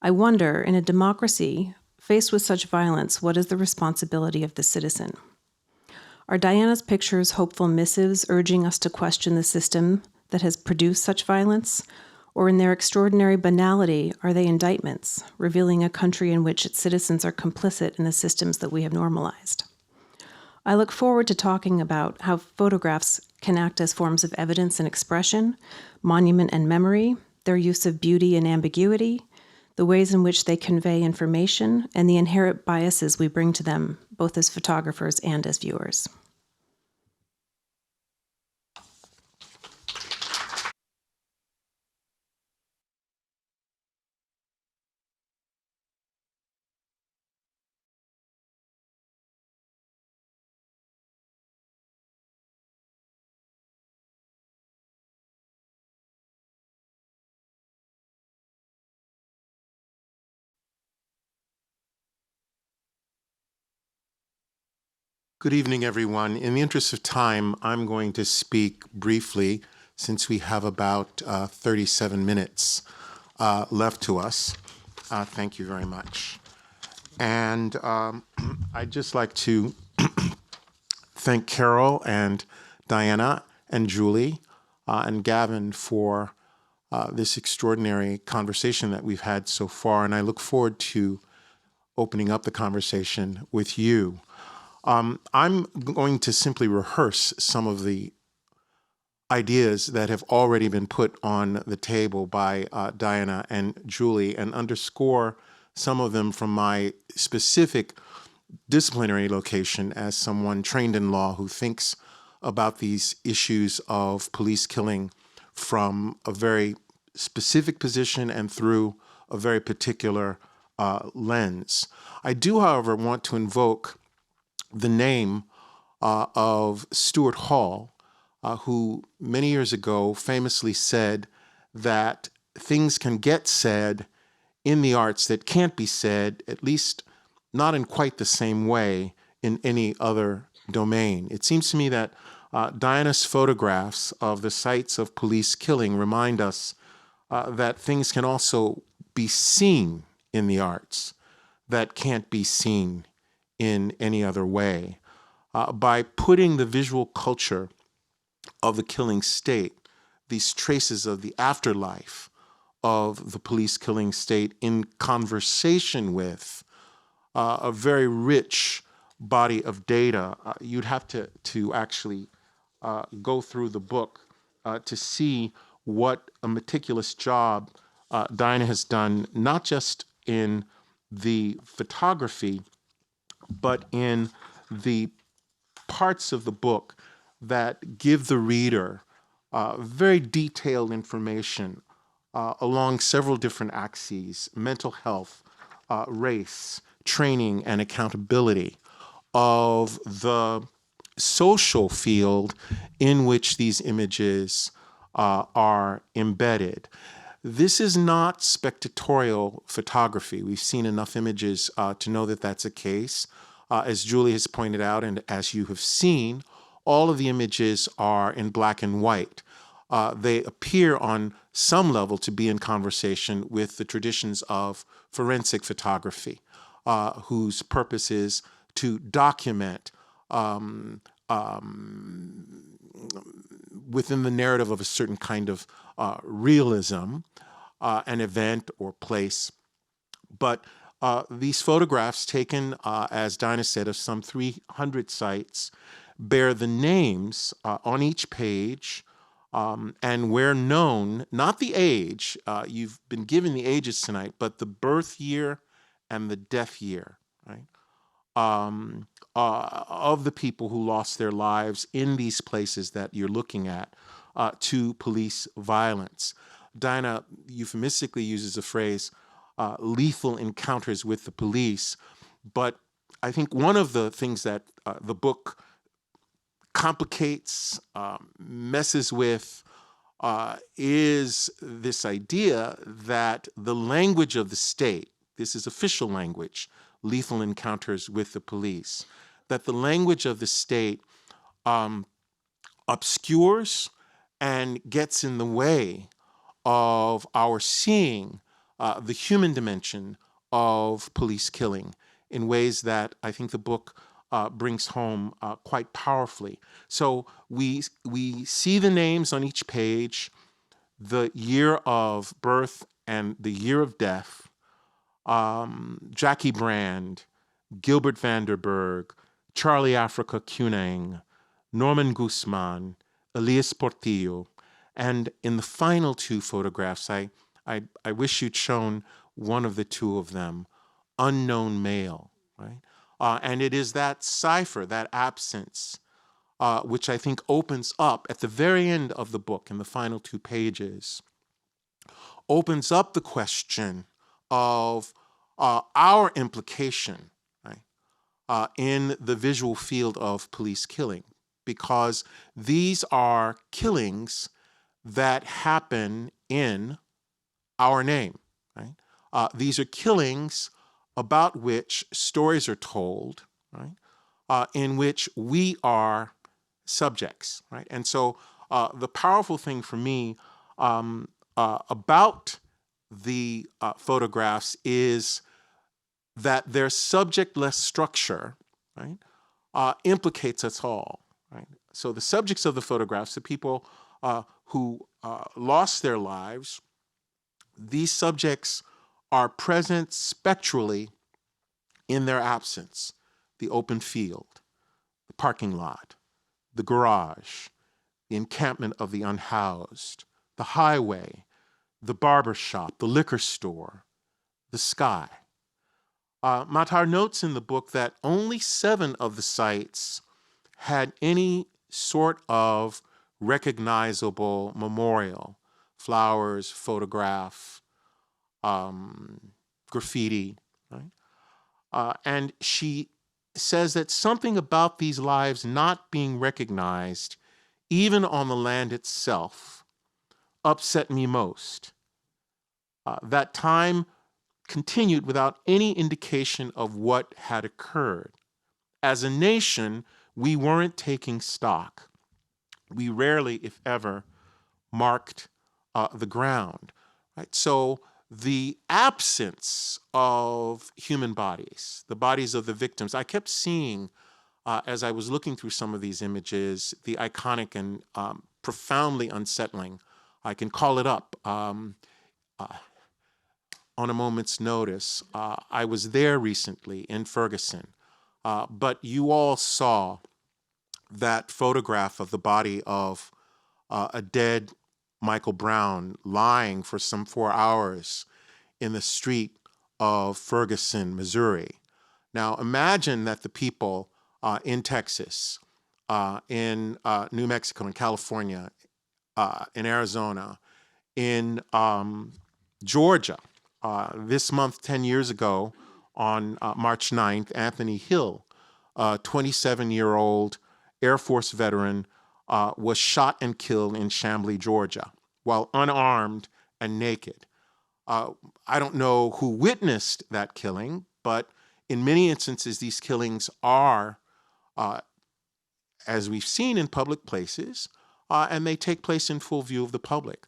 I wonder, in a democracy, faced with such violence, what is the responsibility of the citizen? Are Diana's pictures hopeful missives urging us to question the system that has produced such violence? Or in their extraordinary banality, are they indictments, revealing a country in which its citizens are complicit in the systems that we have normalized? I look forward to talking about how photographs can act as forms of evidence and expression, monument and memory, their use of beauty and ambiguity, the ways in which they convey information, and the inherent biases we bring to them, both as photographers and as viewers. Good evening, everyone. In the interest of time, I'm going to speak briefly since we have about 37 minutes left to us. Thank you very much. And I'd just like to thank Carol and Diana and Julie and Gavin for this extraordinary conversation that we've had so far. And I look forward to opening up the conversation with you. I'm going to simply rehearse some of the ideas that have already been put on the table by Diana and Julie and underscore some of them from my specific disciplinary location as someone trained in law who thinks about these issues of police killing from a very specific position and through a very particular lens. I do, however, want to invoke the name of Stuart Hall, who many years ago famously said that things can get said in the arts that can't be said, at least not in quite the same way, in any other domain. It seems to me that Diana's photographs of the sites of police killing remind us that things can also be seen in the arts that can't be seen in any other way. By putting the visual culture of the killing state, these traces of the afterlife of the police killing state in conversation with a very rich body of data, you'd have to actually go through the book to see what a meticulous job Diana has done, not just in the photography, but in the parts of the book that give the reader very detailed information along several different axes: mental health, race, training, and accountability of the social field in which these images are embedded. This is not spectatorial photography. We've seen enough images to know that that's a case. As Julie has pointed out, and as you have seen, all of the images are in black and white. They appear on some level to be in conversation with the traditions of forensic photography, whose purpose is to document within the narrative of a certain kind of realism, an event or place. But these photographs taken, as Dinah said, of some 300 sites bear the names on each page, and where known, not the age, you've been given the ages tonight, but the birth year and the death year, right? Of the people who lost their lives in these places that you're looking at to police violence. Dinah euphemistically uses the phrase lethal encounters with the police, but I think one of the things that the book complicates, messes with, is this idea that the language of the state, this is official language, lethal encounters with the police, that the language of the state obscures and gets in the way of our seeing the human dimension of police killing in ways that I think the book brings home quite powerfully. So we see the names on each page, the year of birth and the year of death. Jackie Brand, Gilbert Vanderberg, Charlie Africa Cunang, Norman Guzman, Elias Portillo, and in the final two photographs, I wish you'd shown one of the two of them, unknown male, right? And it is that cipher, that absence, which I think opens up at the very end of the book, in the final two pages, opens up the question of our implication, right, in the visual field of police killing, because these are killings that happen in our name, right? These are killings about which stories are told, right? In which we are subjects, right? And so the powerful thing for me about the photographs is that their subjectless structure, right, implicates us all, right? So the subjects of the photographs, the people who lost their lives, these subjects are present spectrally in their absence: the open field, the parking lot, the garage, the encampment of the unhoused, the highway, the barber shop, the liquor store, the sky. Matar notes in the book that only 7 of the sites had any sort of recognizable memorial: flowers, photograph, graffiti, right? And she says that something about these lives not being recognized, even on the land itself, upset me most. That time continued without any indication of what had occurred. As a nation, we weren't taking stock. We rarely, if ever, marked the ground, right? So the absence of human bodies, the bodies of the victims, I kept seeing, as I was looking through some of these images, the iconic and profoundly unsettling. I can call it up on a moment's notice. I was there recently in Ferguson, but you all saw that photograph of the body of a dead Michael Brown lying for some 4 hours in the street of Ferguson, Missouri. Now imagine that the people in Texas, in New Mexico, in California, in Arizona, in Georgia, this month, 10 years ago, on March 9th, Anthony Hill, a 27-year-old Air Force veteran, was shot and killed in Chamblee, Georgia, while unarmed and naked. I don't know who witnessed that killing, but in many instances, these killings are, as we've seen, in public places, and they take place in full view of the public.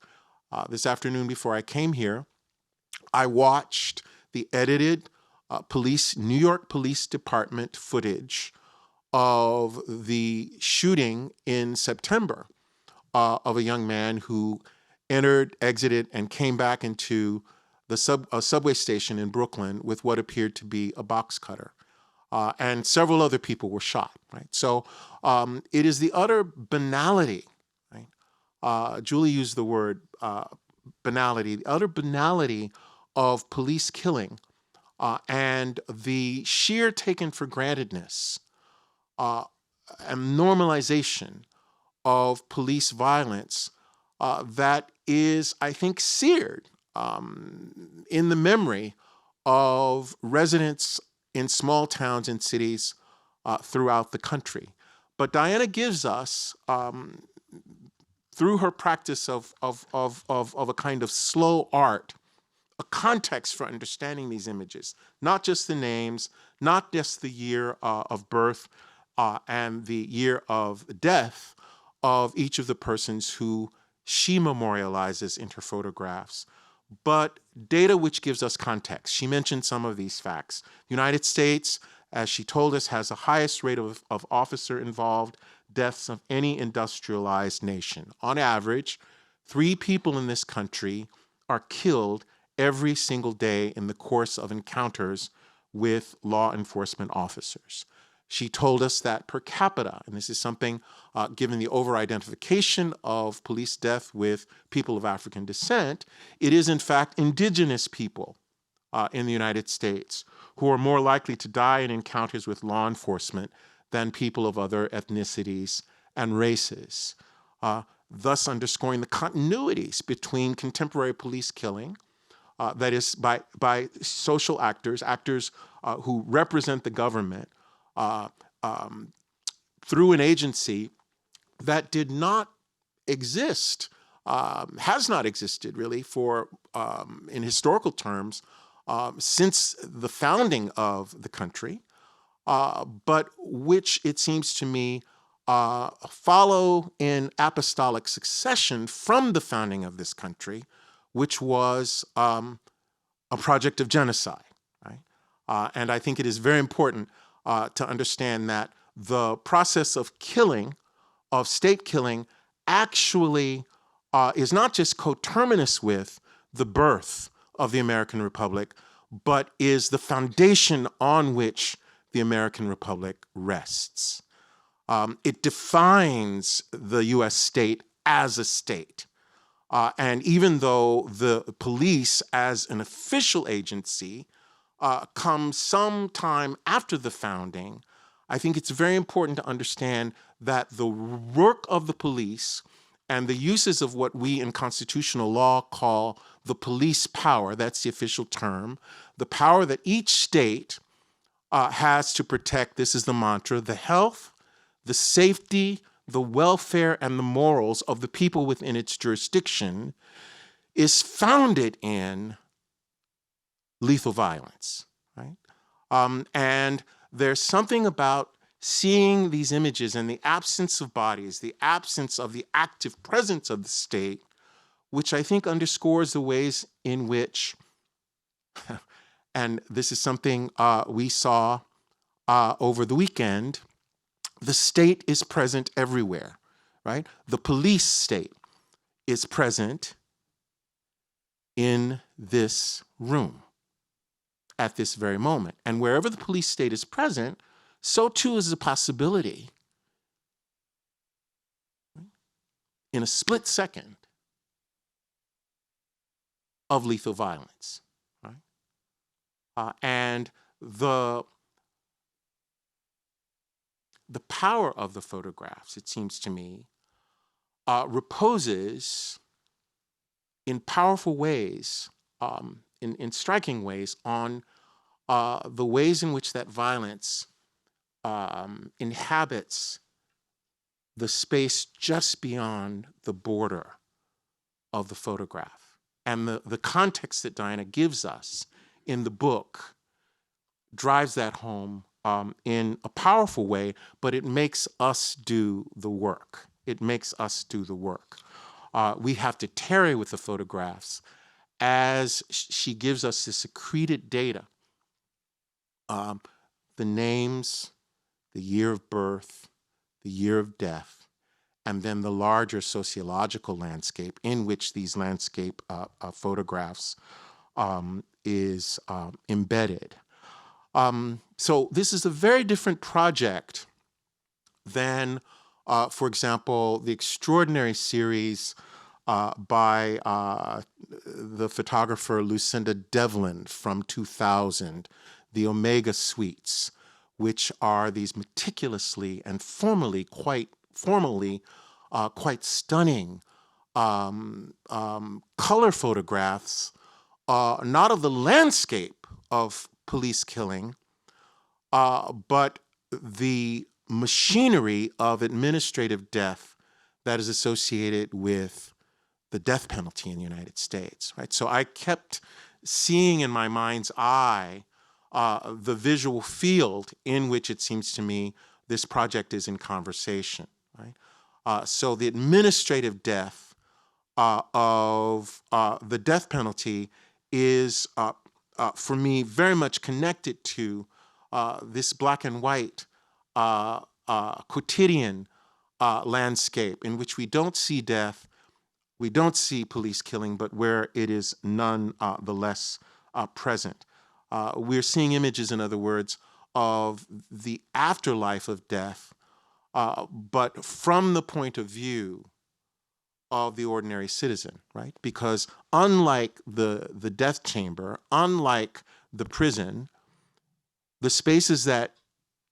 This afternoon, before I came here, I watched the edited New York Police Department footage of the shooting in September of a young man who entered, exited, and came back into a subway station in Brooklyn with what appeared to be a box cutter. And several other people were shot, right? So it is the utter banality, right? Julie used the word banality, the utter banality of police killing and the sheer taken for grantedness and normalization of police violence that is, I think, seared in the memory of residents in small towns and cities throughout the country. But Diana gives us, through her practice of a kind of slow art, a context for understanding these images, not just the names, not just the year of birth and the year of death of each of the persons who she memorializes in her photographs, but data which gives us context. She mentioned some of these facts. The United States, as she told us, has the highest rate of officer-involved deaths of any industrialized nation. On average, 3 people in this country are killed every single day in the course of encounters with law enforcement officers. She told us that per capita, and this is something given the over-identification of police death with people of African descent, it is in fact indigenous people in the United States who are more likely to die in encounters with law enforcement than people of other ethnicities and races, thus underscoring the continuities between contemporary police killing, that is by social actors, who represent the government through an agency that did not exist, has not existed really for, in historical terms, since the founding of the country, but which it seems to me follow in apostolic succession from the founding of this country, which was a project of genocide. Right? And I think it is very important to understand that the process of killing, of state killing, actually is not just coterminous with the birth of the American Republic, but is the foundation on which the American Republic rests. It defines the U.S. state as a state. And even though the police as an official agency comes sometime after the founding, I think it's very important to understand that the work of the police and the uses of what we in constitutional law call the police power, that's the official term, the power that each state has to protect, this is the mantra, the health, the safety, the welfare, and the morals of the people within its jurisdiction, is founded in lethal violence, right? And there's something about seeing these images in the absence of bodies, the absence of the active presence of the state, which I think underscores the ways in which, and this is something we saw over the weekend, the state is present everywhere, right? The police state is present in this room at this very moment. And wherever the police state is present, so too is the possibility in a split second of lethal violence, right? And the power of the photographs, it seems to me, reposes in powerful ways, in striking ways, on the ways in which that violence inhabits the space just beyond the border of the photograph. And the context that Diana gives us in the book drives that home in a powerful way, but it makes us do the work. It makes us do the work. We have to tarry with the photographs as she gives us this accreted data, the names, the year of birth, the year of death, and then the larger sociological landscape in which these landscape photographs is embedded. So this is a very different project than, for example, the extraordinary series by the photographer Lucinda Devlin from 2000, the Omega Suites, which are these meticulously and formally quite stunning color photographs, not of the landscape of police killing, but the machinery of administrative death that is associated with the death penalty in the United States, right? So I kept seeing in my mind's eye the visual field in which it seems to me this project is in conversation, right? So the administrative death of the death penalty is, for me, very much connected to this black and white quotidian landscape in which we don't see death, we don't see police killing, but where it is none the less present. We're seeing images, in other words, of the afterlife of death, but from the point of view of the ordinary citizen, right? Because unlike the death chamber, unlike the prison, the spaces that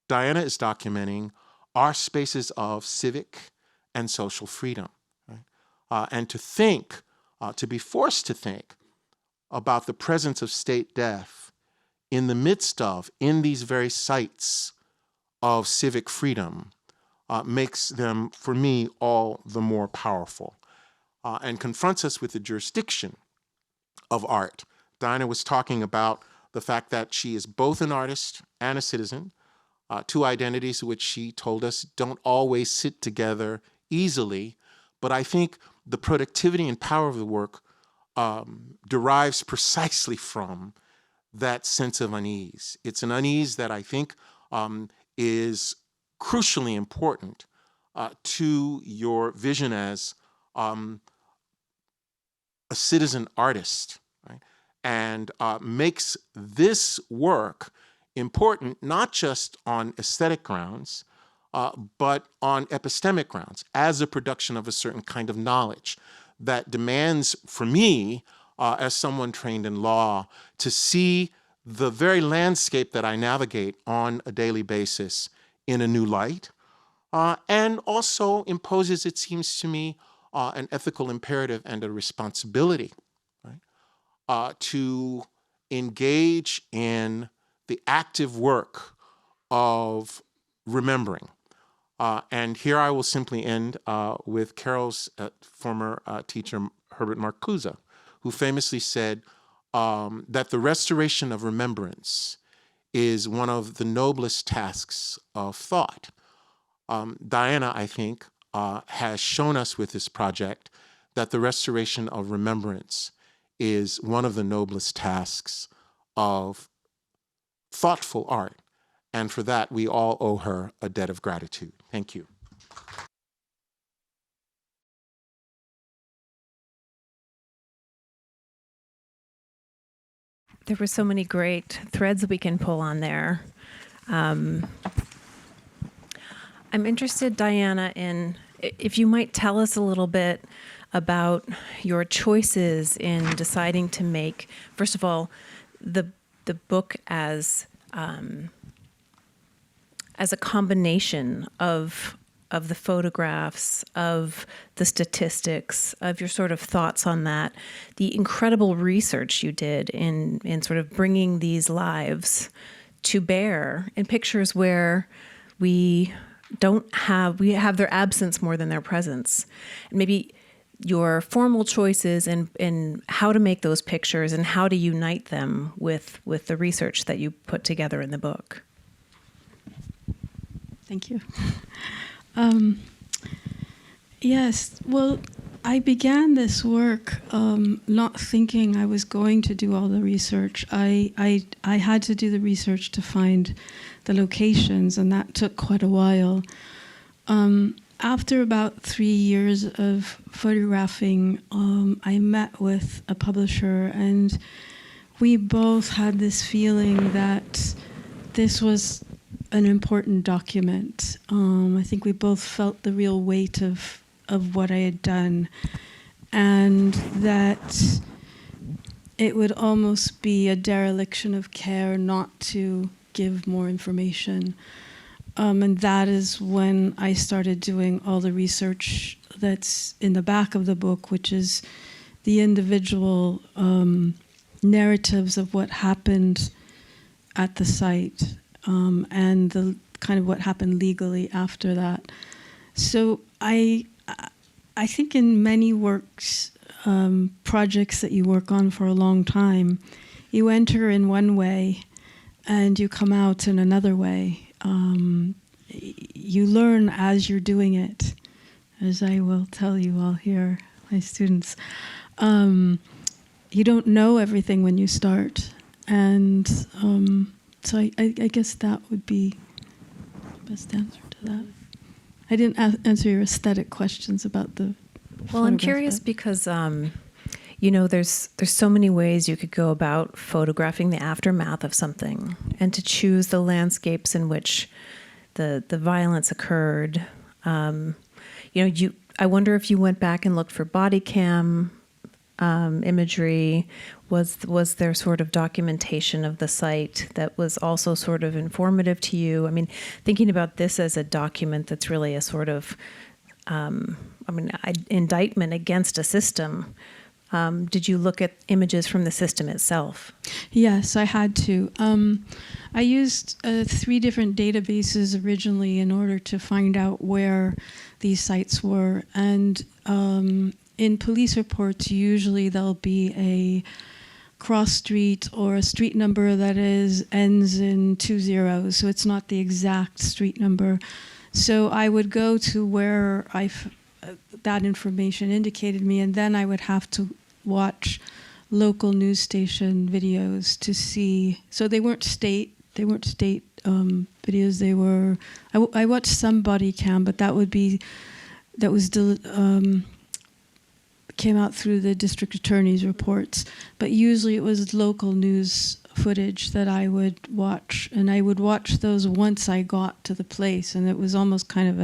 Diana is documenting are spaces of civic and social freedom, right? And to think, to be forced to think about the presence of state death in the midst of, in these very sites of civic freedom, makes them, for me, all the more powerful, and confronts us with the jurisdiction of art. Diana was talking about the fact that she is both an artist and a citizen, two identities which she told us don't always sit together easily, but I think the productivity and power of the work derives precisely from that sense of unease. It's an unease that I think is crucially important to your vision as a citizen artist, right? And makes this work important not just on aesthetic grounds, but on epistemic grounds, as a production of a certain kind of knowledge that demands, for me, as someone trained in law, to see the very landscape that I navigate on a daily basis in a new light, and also imposes, it seems to me, an ethical imperative and a responsibility, right? To engage in the active work of remembering. And here I will simply end with Carol's former teacher, Herbert Marcuse, who famously said that the restoration of remembrance is one of the noblest tasks of thought. Diana, I think, has shown us with this project that the restoration of remembrance is one of the noblest tasks of thoughtful art. And for that, we all owe her a debt of gratitude. Thank you. There were so many great threads we can pull on there. I'm interested, Diana, in if you might tell us a little bit about your choices in deciding to make, first of all, the book as a combination of the photographs, of the statistics, of your sort of thoughts on that, the incredible research you did in sort of bringing these lives to bear in pictures where we have their absence more than their presence. And maybe your formal choices in how to make those pictures and how to unite them with the research that you put together in the book. Thank you. Yes, well, I began this work not thinking I was going to do all the research. I had to do the research to find the locations, and that took quite a while. After about 3 years of photographing, I met with a publisher, and we both had this feeling that this was an important document. I think we both felt the real weight of what I had done, and that it would almost be a dereliction of care not to give more information. And that is when I started doing all the research that's in the back of the book, which is the individual narratives of what happened at the site, and the kind of what happened legally after that. So I think in many works, projects that you work on for a long time, you enter in one way and you come out in another way. You learn as you're doing it, as I will tell you all here my students. You don't know everything when you start. And so I guess that would be the best answer to that. I didn't answer your aesthetic questions about the Well, I'm photograph curious yet. because, there's so many ways you could go about photographing the aftermath of something, and to choose the landscapes in which the violence occurred. I wonder if you went back and looked for body cam imagery. Was there sort of documentation of the site that was also sort of informative to you? I mean, thinking about this as a document that's really a sort of, indictment against a system. Did you look at images from the system itself? Yes, I had to. I used 3 different databases originally in order to find out where these sites were. And in police reports, usually there'll be a cross street or a street number that ends in 2 zeros, so it's not the exact street number. So I would go to where that information indicated me, and then I would have to watch local news station videos to see. So they weren't state videos. They were. I watched some body cam, but came out through the district attorney's reports. But usually it was local news footage that I would watch, and I would watch those once I got to the place, and it was almost kind of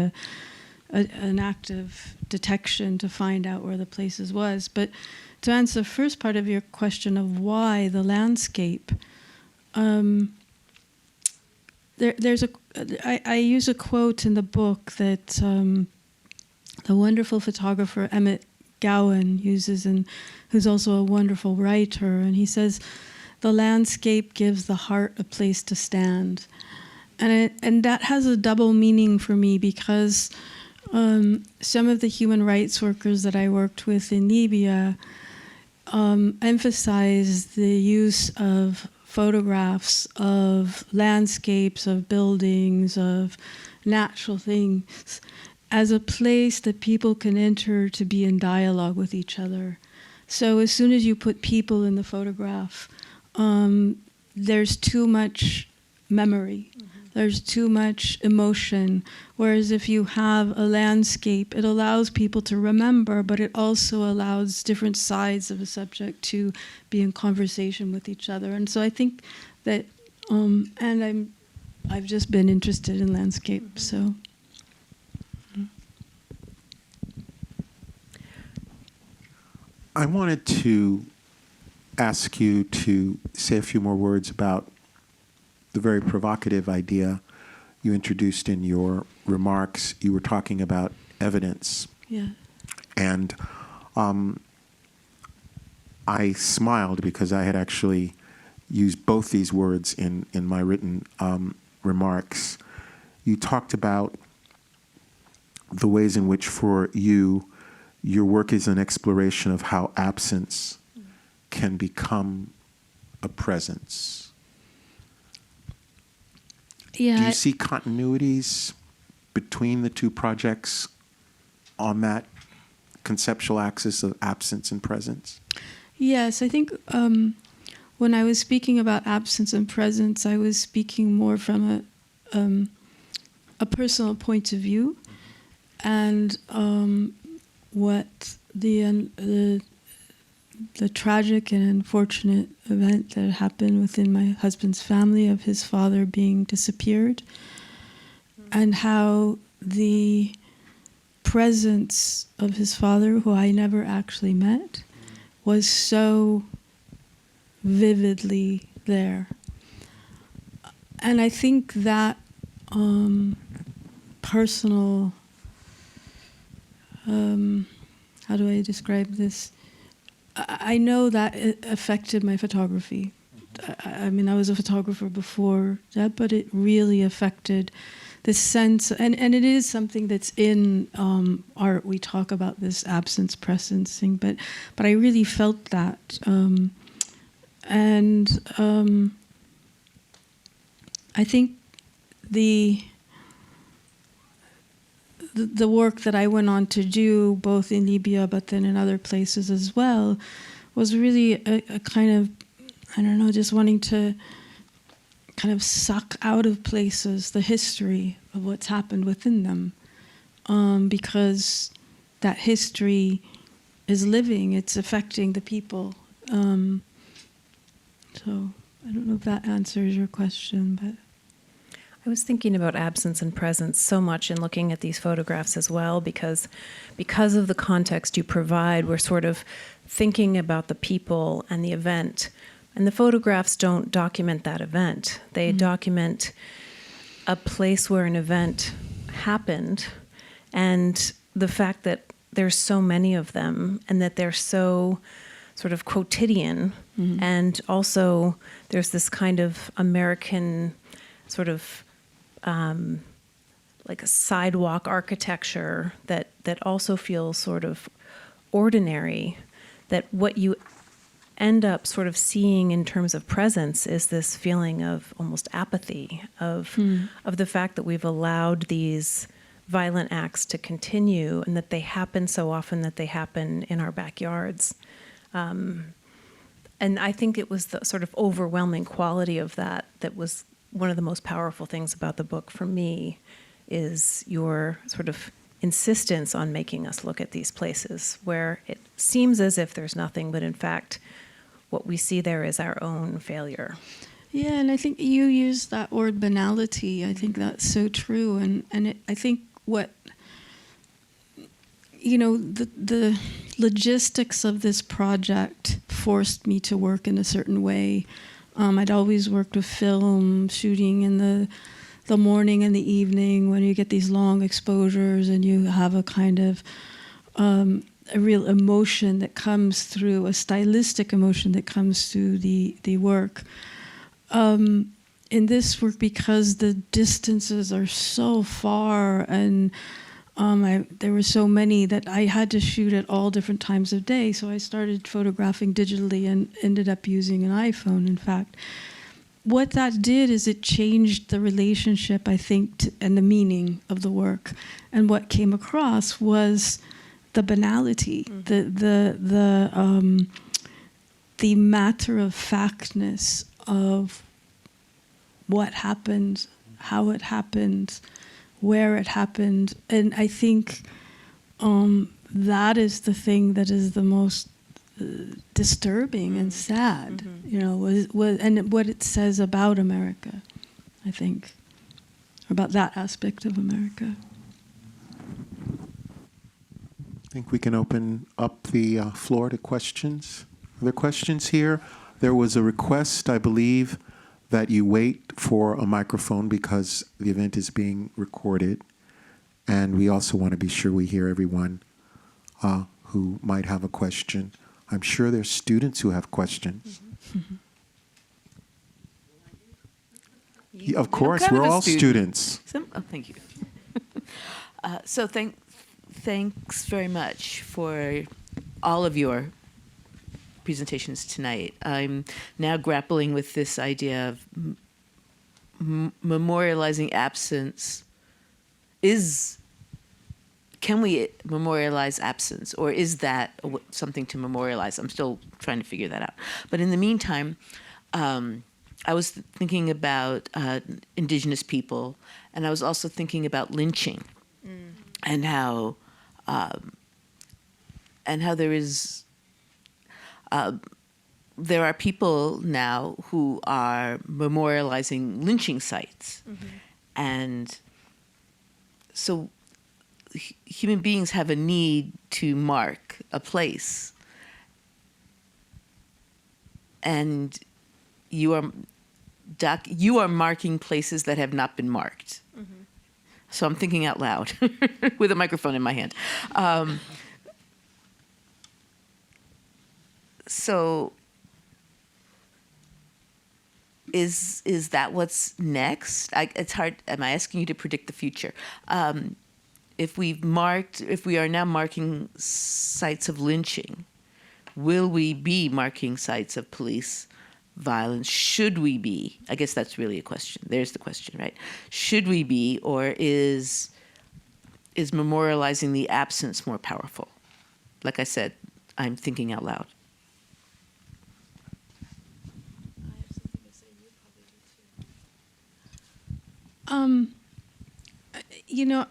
an active detection to find out where the places was. But to answer the first part of your question of why the landscape, I use a quote in the book that the wonderful photographer Emmett Gowan uses, and who's also a wonderful writer, and he says, "The landscape gives the heart a place to stand," and that has a double meaning for me, because some of the human rights workers that I worked with in Libya emphasized the use of photographs of landscapes, of buildings, of natural things, as a place that people can enter to be in dialogue with each other. So as soon as you put people in the photograph, there's too much memory. There's too much emotion. Whereas if you have a landscape, it allows people to remember, but it also allows different sides of a subject to be in conversation with each other. And so I think that, I've just been interested in landscape, so. I wanted to ask you to say a few more words about the very provocative idea you introduced in your remarks. You were talking about evidence. Yeah. And I smiled because I had actually used both these words in my written remarks. You talked about the ways in which, for you, your work is an exploration of how absence can become a presence. Yeah. Do you see continuities between the two projects on that conceptual axis of absence and presence? Yes, I think when I was speaking about absence and presence, I was speaking more from a personal point of view, and what the tragic and unfortunate event that happened within my husband's family of his father being disappeared, and how the presence of his father, who I never actually met, was so vividly there. And I think that personal, how do I describe this? I know that it affected my photography. I mean, I was a photographer before that, but it really affected the sense, and it is something that's in art. We talk about this absence, presence thing, but I really felt that. I think the the work that I went on to do, both in Libya but then in other places as well, was really a kind of, I don't know, just wanting to kind of suck out of places the history of what's happened within them, because that history is living, it's affecting the people. So I don't know if that answers your question, but... I was thinking about absence and presence so much in looking at these photographs as well, because of the context you provide, we're sort of thinking about the people and the event. And the photographs don't document that event. They document a place where an event happened, and the fact that there's so many of them and that they're so sort of quotidian. And also there's this kind of American sort of like a sidewalk architecture that also feels sort of ordinary, that what you end up sort of seeing in terms of presence is this feeling of almost apathy, of the fact that we've allowed these violent acts to continue, and that they happen so often that they happen in our backyards. And I think it was the sort of overwhelming quality of that was one of the most powerful things about the book for me, is your sort of insistence on making us look at these places where it seems as if there's nothing, but in fact, what we see there is our own failure. Yeah, and I think you used that word banality. I think that's so true. I think what, the logistics of this project forced me to work in a certain way. I'd always worked with film, shooting in the morning and the evening when you get these long exposures and you have a kind of a real emotion that comes through, a stylistic emotion that comes through the work. In this work, because the distances are so far and there were so many that I had to shoot at all different times of day, so I started photographing digitally and ended up using an iPhone, in fact. What that did is it changed the relationship, I think, and the meaning of the work. And what came across was the banality, the matter-of-factness of what happened, how it happened, where it happened. And I think that is the thing that is the most disturbing and sad, and what it says about America, I think, about that aspect of America. I think we can open up the floor to questions. Are there questions here? There was a request, I believe, that you wait for a microphone because the event is being recorded. And we also want to be sure we hear everyone who might have a question. I'm sure there's students who have questions. Of course, we're all students. Thank you. So thanks very much for all of your presentations tonight. I'm now grappling with this idea of memorializing absence. Can we memorialize absence, or is that something to memorialize? I'm still trying to figure that out. But in the meantime, I was thinking about indigenous people, and I was also thinking about lynching, and how there are people now who are memorializing lynching sites, and so human beings have a need to mark a place, and you are marking places that have not been marked. So I'm thinking out loud with a microphone in my hand. So is that what's next? It's hard. Am I asking you to predict the future? If we are now marking sites of lynching, will we be marking sites of police violence? Should we be? I guess that's really a question. There's the question, right? Should we be, or is is memorializing the absence more powerful? Like I said, I'm thinking out loud.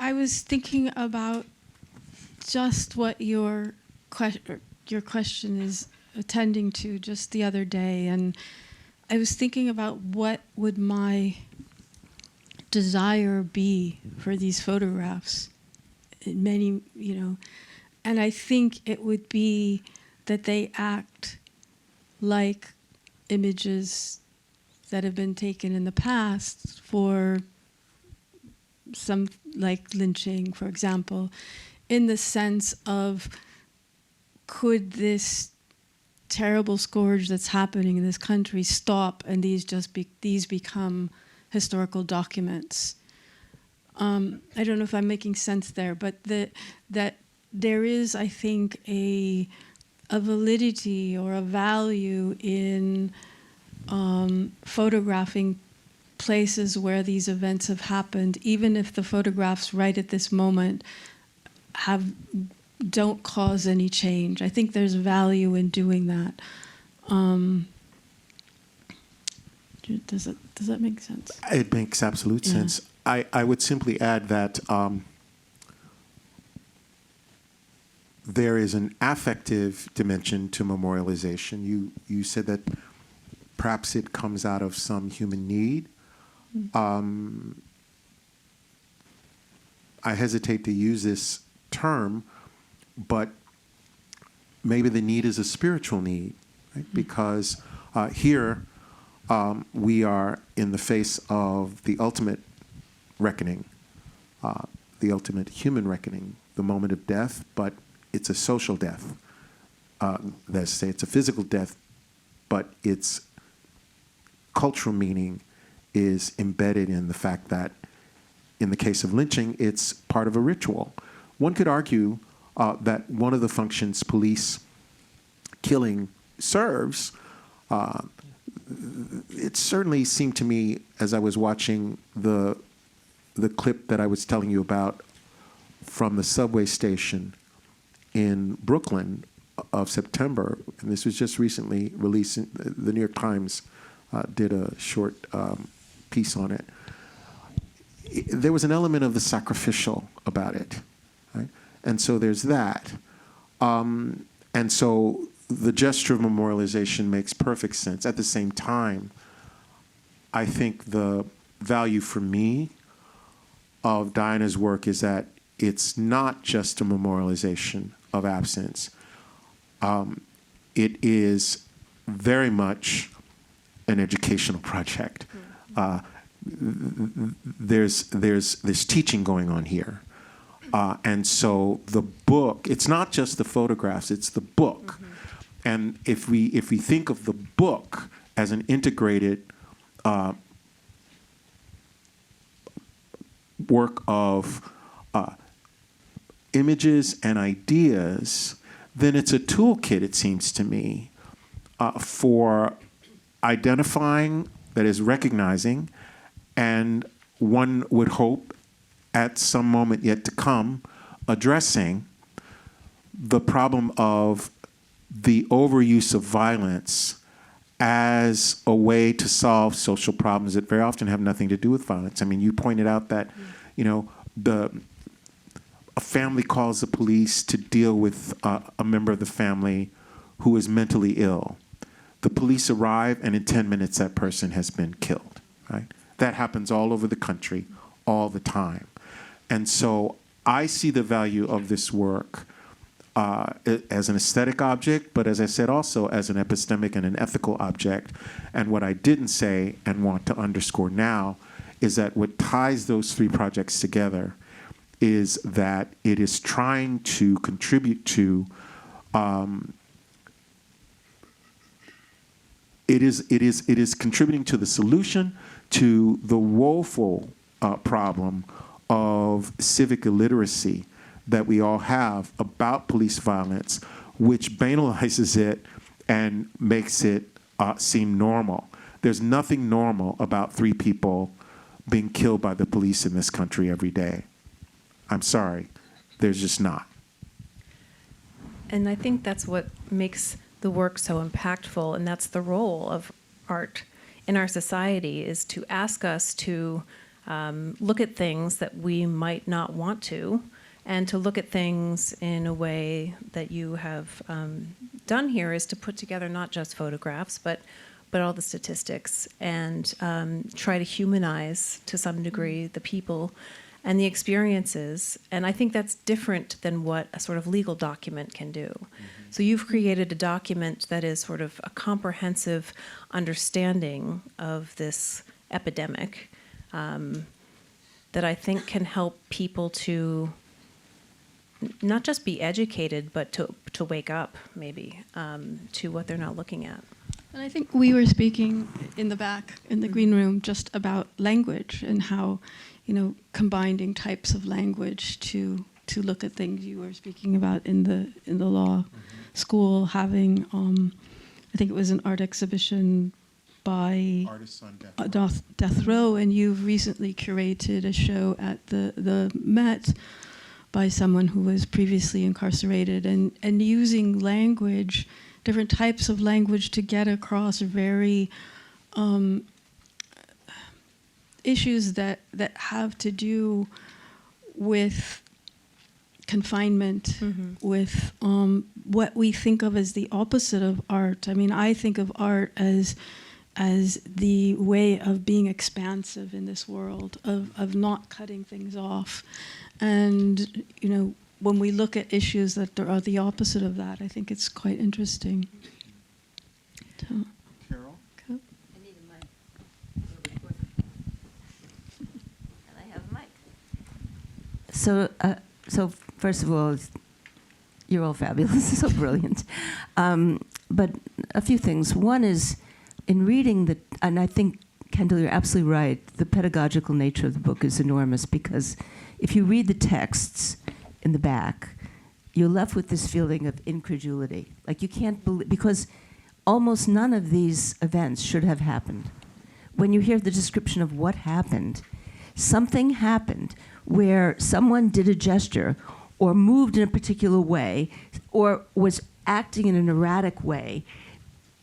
I was thinking about just what your question is attending to just the other day, and I was thinking about what would my desire be for these photographs. Many, and I think it would be that they act like images that have been taken in the past for some, like lynching, for example, in the sense of, could this terrible scourge that's happening in this country stop and these become historical documents? I don't know if I'm making sense there, but that there is, I think, a validity or a value in photographing places where these events have happened, even if the photographs right at this moment don't cause any change. I think there's value in doing that. Does that make sense? It makes absolute sense. I would simply add that there is an affective dimension to memorialization. You said that perhaps it comes out of some human need. I hesitate to use this term, but maybe the need is a spiritual need, right? Because here we are in the face of the ultimate reckoning, the ultimate human reckoning, the moment of death, but it's a social death. Let's say it's a physical death, but its cultural meaning is embedded in the fact that, in the case of lynching, it's part of a ritual. One could argue that one of the functions police killing serves, it certainly seemed to me, as I was watching the clip that I was telling you about from the subway station in Brooklyn of September, and this was just recently released, the New York Times did a short piece on it. There was an element of the sacrificial about it, right? And so there's that. And so the gesture of memorialization makes perfect sense. At the same time, I think the value for me of Diana's work is that it's not just a memorialization of absence. It is very much an educational project. There's teaching going on here. And so the book, it's not just the photographs, it's the book. And if we think of the book as an integrated work of images and ideas, then it's a toolkit, it seems to me, for identifying, that is recognizing, and one would hope at some moment yet to come, addressing the problem of the overuse of violence as a way to solve social problems that very often have nothing to do with violence. I mean, you pointed out that, a family calls the police to deal with a member of the family who is mentally ill. The police arrive, and in 10 minutes, that person has been killed, right? That happens all over the country, all the time. And so I see the value of this work as an aesthetic object, but as I said, also as an epistemic and an ethical object. And what I didn't say and want to underscore now is that what ties those three projects together is that it is trying to contribute to it is contributing to the solution to the woeful problem of civic illiteracy that we all have about police violence, which banalizes it and makes it seem normal. There's nothing normal about 3 people being killed by the police in this country every day. I'm sorry, there's just not. And I think that's what makes the work so impactful, and that's the role of art in our society, is to ask us to look at things that we might not want to, and to look at things in a way that you have done here, is to put together not just photographs, but all the statistics, and try to humanize, to some degree, the people and the experiences. And I think that's different than what a sort of legal document can do. Mm-hmm. So you've created a document that is sort of a comprehensive understanding of this epidemic that I think can help people to not just be educated, but to wake up, maybe, to what they're not looking at. And I think we were speaking in the back, in the green room, just about language and how, combining types of language to look at things. You were speaking about in the law school having, I think it was an art exhibition by Artists on Death Death Row, and you've recently curated a show at the Met by someone who was previously incarcerated, and using language, different types of language, to get across very issues that have to do with confinement, with what we think of as the opposite of art. I mean, I think of art as the way of being expansive in this world, of not cutting things off. And, when we look at issues that are the opposite of that, I think it's quite interesting. Carol? I need a mic. And I have a mic. So first of all, you're all fabulous, so brilliant. But a few things. One is, in reading and I think, Kendall, you're absolutely right, the pedagogical nature of the book is enormous, because if you read the texts in the back, you're left with this feeling of incredulity. Like, you can't believe, because almost none of these events should have happened. When you hear the description of what happened, something happened where someone did a gesture or moved in a particular way or was acting in an erratic way,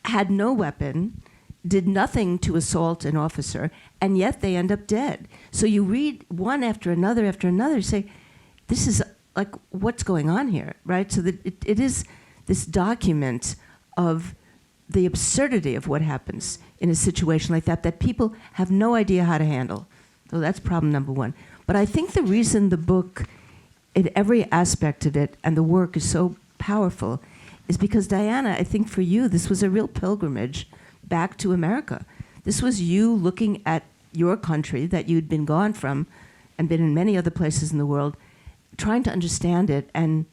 had no weapon, did nothing to assault an officer, and yet they end up dead. So you read one after another, you say, this is like, what's going on here, right? So that it is this document of the absurdity of what happens in a situation like that people have no idea how to handle. So that's problem number one. But I think the reason the book, in every aspect of it, and the work is so powerful, is because, Diana, I think for you, this was a real pilgrimage back to America. This was you looking at your country that you'd been gone from and been in many other places in the world, trying to understand it. And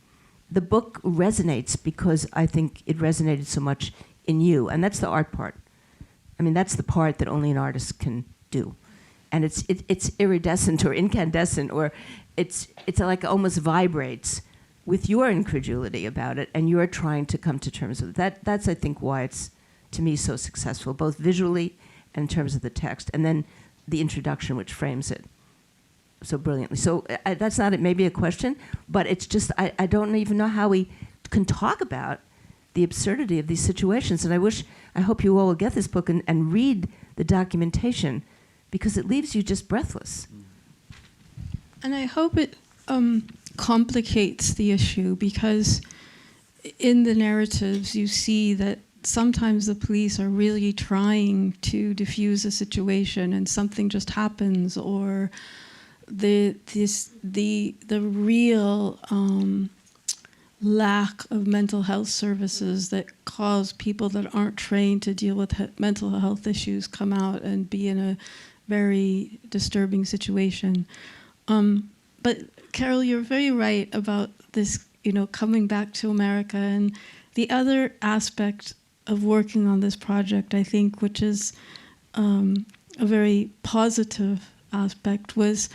the book resonates because I think it resonated so much in you. And that's the art part. I mean, that's the part that only an artist can do. And it's iridescent or incandescent, or it's like almost vibrates with your incredulity about it, and you're trying to come to terms with it. That's, I think, why it's, to me, so successful, both visually and in terms of the text, and then the introduction, which frames it so brilliantly. So that's not maybe a question, but it's just, I don't even know how we can talk about the absurdity of these situations. And I hope you all will get this book and read the documentation, because it leaves you just breathless. And I hope it complicates the issue, because in the narratives you see that sometimes the police are really trying to diffuse a situation and something just happens, or the real lack of mental health services that cause people that aren't trained to deal with mental health issues come out and be in a very disturbing situation. But Carol, you're very right about this, coming back to America. And the other aspect of working on this project, I think, which is a very positive aspect, was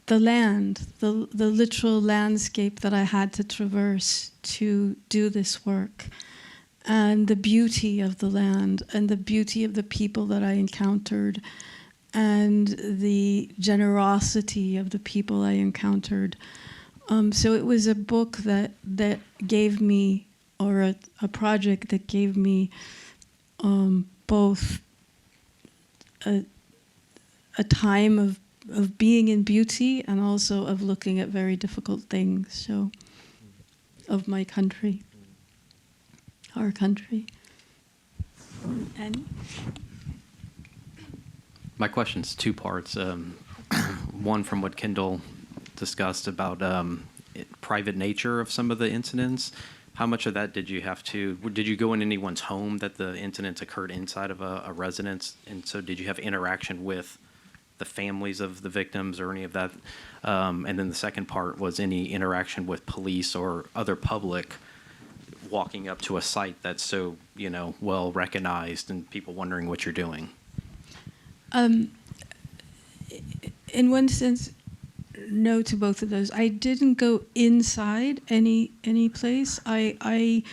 the land, the literal landscape that I had to traverse to do this work, and the beauty of the land and the beauty of the people that I encountered. and the generosity of the people I encountered. So it was a book that gave me, or a project that gave me both a time of being in beauty and also of looking at very difficult things. So, of my country, our country. And my question's two parts. One from what Kendall discussed about private nature of some of the incidents. How much of that did you go in anyone's home that the incidents occurred inside of a residence? And so did you have interaction with the families of the victims or any of that? And then the second part was any interaction with police or other public walking up to a site that's so, well recognized and people wondering what you're doing? In one sense, no to both of those. I didn't go inside any place. I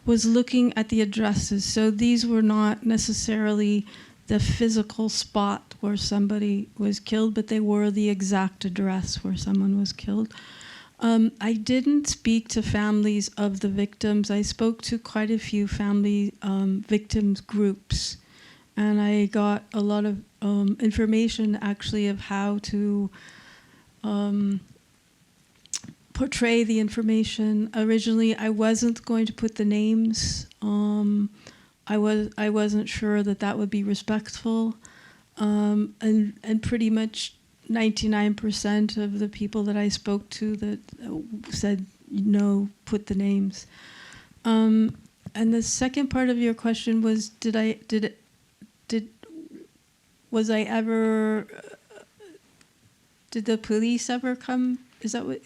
was looking at the addresses. So these were not necessarily the physical spot where somebody was killed, but they were the exact address where someone was killed. I didn't speak to families of the victims. I spoke to quite a few family victims groups, and I got a lot of information actually of how to portray the information. Originally, I wasn't going to put the names. I wasn't sure that would be respectful, and pretty much 99% of the people that I spoke to that said no, put the names. And the second part of your question was, did the police ever come? Is that what?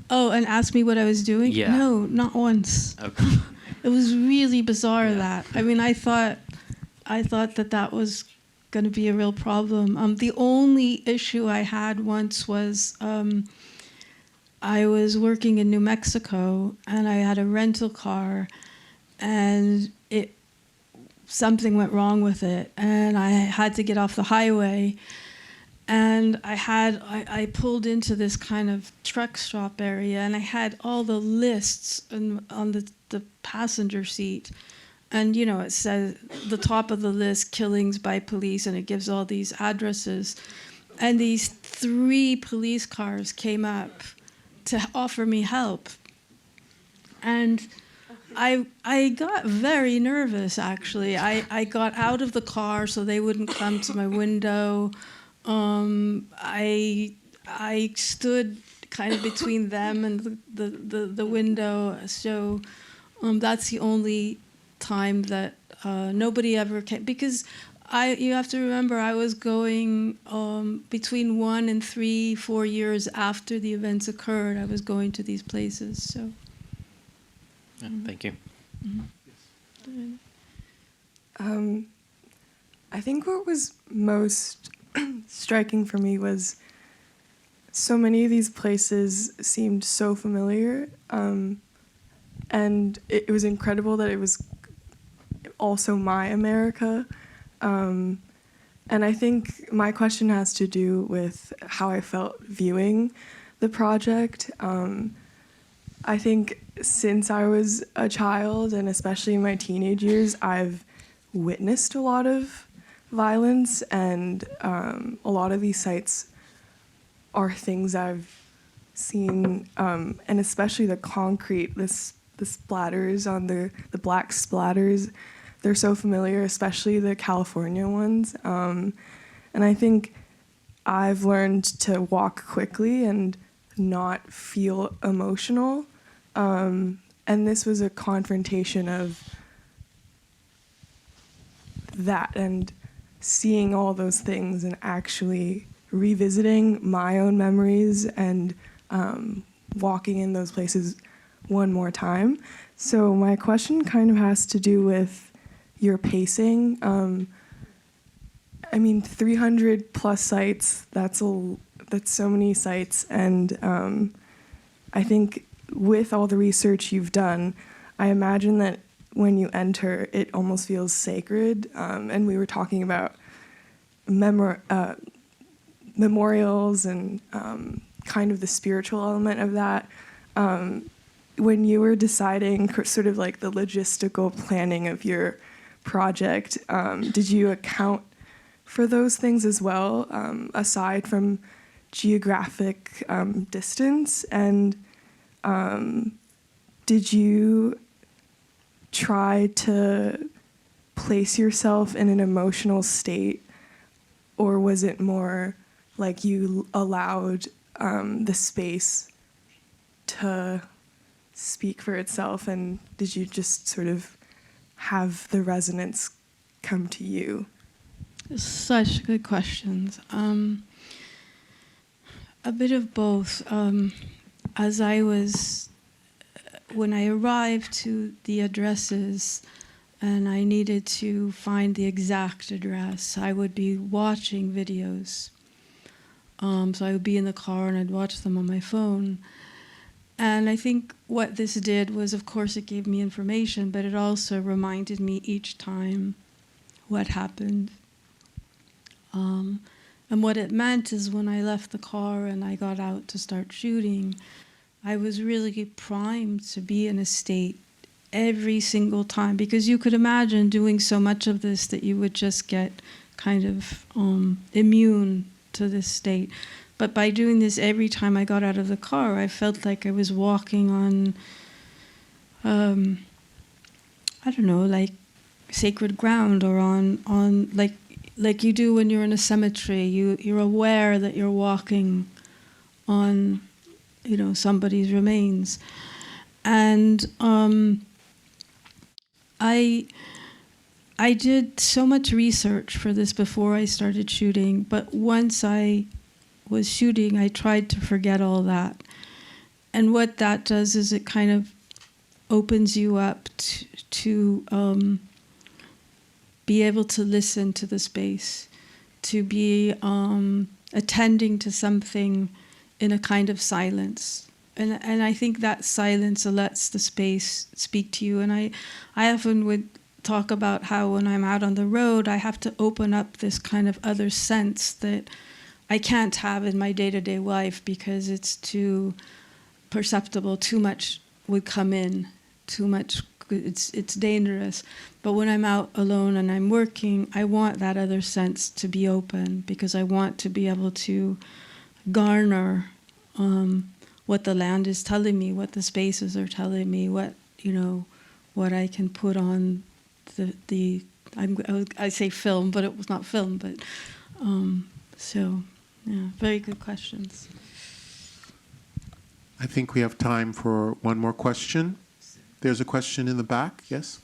Oh, and ask me what I was doing? Yeah. No, not once. Okay. It was really bizarre, Yeah. that. I mean, I thought that was going to be a real problem. The only issue I had once was I was working in New Mexico, and I had a rental car, and something went wrong with it, and I had to get off the highway. And I pulled into this kind of truck stop area, and I had all the lists on the passenger seat. And, it says the top of the list, killings by police, and it gives all these addresses. And these 3 police cars came up to offer me help. And I got very nervous, actually. I got out of the car so they wouldn't come to my window. I stood kind of between them and the window. So that's the only time that nobody ever came, because you have to remember, I was going between 1 and 3, 4 years after the events occurred. I was going to these places. So Yeah, thank you. I think what was most striking for me was so many of these places seemed so familiar, and it was incredible that it was also my America. And I think my question has to do with how I felt viewing the project. I think since I was a child, and especially in my teenage years, I've witnessed a lot of violence, and a lot of these sites are things I've seen, and especially the concrete, the splatters on the black splatters, they're so familiar, especially the California ones. And I think I've learned to walk quickly and not feel emotional. And this was a confrontation of that, and seeing all those things and actually revisiting my own memories and walking in those places one more time. So my question kind of has to do with your pacing. 300 plus sites, that's so many sites. And I think with all the research you've done, I imagine that when you enter, it almost feels sacred. And we were talking about memorials and kind of the spiritual element of that. When you were deciding sort of like the logistical planning of your project, did you account for those things as well, aside from geographic distance? And did you try to place yourself in an emotional state, or was it more like you allowed the space to speak for itself, and did you just sort of have the resonance come to you? Such good questions. A bit of both. When I arrived to the addresses and I needed to find the exact address, I would be watching videos. So I would be in the car and I'd watch them on my phone. And I think what this did was, of course, it gave me information, but it also reminded me each time what happened. And what it meant is when I left the car and I got out to start shooting, I was really primed to be in a state every single time, because you could imagine doing so much of this that you would just get kind of immune to this state. But by doing this every time I got out of the car, I felt like I was walking on, I don't know, like sacred ground, or on like you do when you're in a cemetery. You're aware that you're walking on, somebody's remains. And I did so much research for this before I started shooting, but once I was shooting, I tried to forget all that. And what that does is it kind of opens you up to be able to listen to the space, to be attending to something in a kind of silence. And I think that silence lets the space speak to you. And I often would talk about how when I'm out on the road, I have to open up this kind of other sense that I can't have in my day-to-day life because it's too perceptible. Too much would come in, too much. It's dangerous. But when I'm out alone and I'm working, I want that other sense to be open, because I want to be able to garner what the land is telling me, what the spaces are telling me, what I can put on I say film, but it was not film. But so yeah, very good questions. I think we have time for one more question. There's a question in the back. Yes?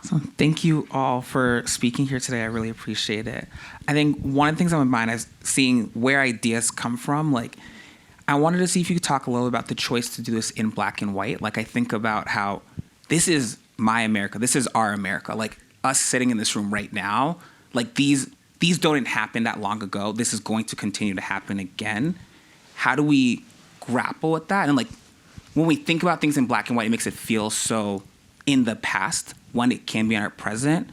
So thank you all for speaking here today. I really appreciate it. I think one of the things on my mind is seeing where ideas come from. Like, I wanted to see if you could talk a little about the choice to do this in black and white. Like, I think about how this is my America. This is our America. Like, us sitting in this room right now, like these don't happen that long ago. This is going to continue to happen again. How do we grapple with that? And like, when we think about things in black and white, it makes it feel so in the past when it can be in our present.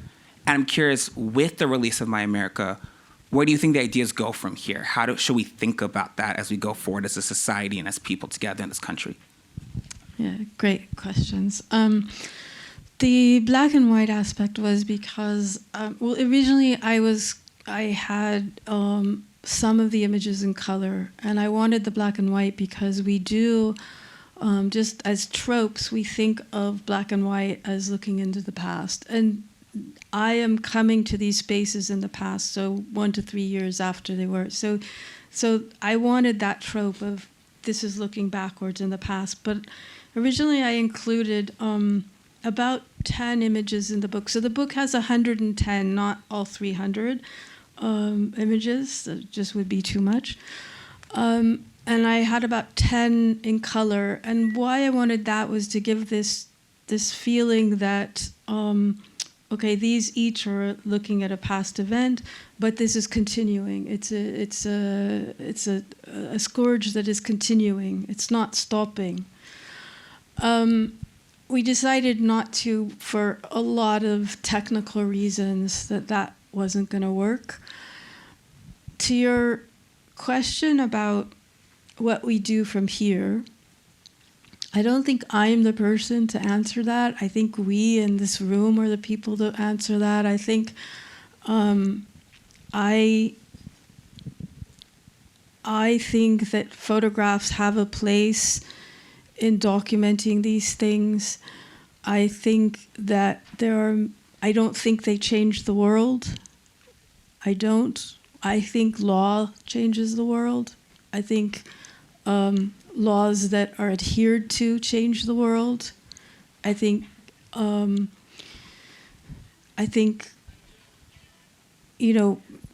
And I'm curious, with the release of My America, where do you think the ideas go from here? Should we think about that as we go forward as a society and as people together in this country? Yeah, great questions. The black and white aspect was because, originally I had some of the images in color, and I wanted the black and white because we do, just as tropes, we think of black and white as looking into the past. And I am coming to these spaces in the past, so 1 to 3 years after they were. So I wanted that trope of this is looking backwards in the past. But originally I included about 10 images in the book. So the book has 110, not all 300 images. That just would be too much. And I had about 10 in color. And why I wanted that was to give this feeling that, okay, these each are looking at a past event, but this is continuing. It's a scourge that is continuing. It's not stopping. we decided not to, for a lot of technical reasons, that wasn't going to work. To your question about what we do from here, I don't think I'm the person to answer that. I think we in this room are the people to answer that. I think I think that photographs have a place in documenting these things. I think that I don't think they change the world. I don't. I think law changes the world. I think laws that are adhered to change the world. I think in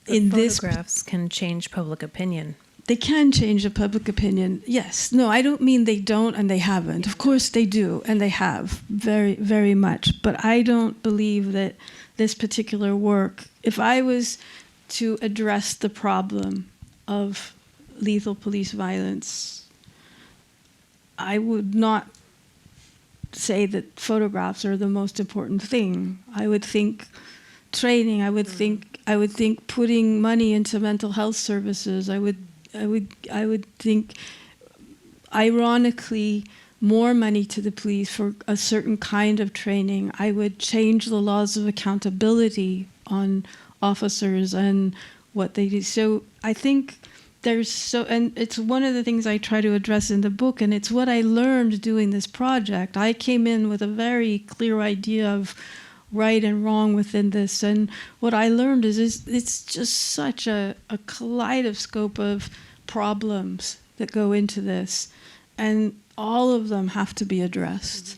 this Photographs can change public opinion. they can change the public opinion. Yes. No, I don't mean they don't and they haven't. Of course they do and they have very, very much. But I don't believe that this particular work, if I was to address the problem of lethal police violence, I would not say that photographs are the most important thing. I would think training. I would think putting money into mental health services. I would think, ironically, more money to the police for a certain kind of training. I would change the laws of accountability on officers and what they do. So I think and it's one of the things I try to address in the book, and it's what I learned doing this project. I came in with a very clear idea of right and wrong within this, and what I learned is it's just such a kaleidoscope of problems that go into this, and all of them have to be addressed.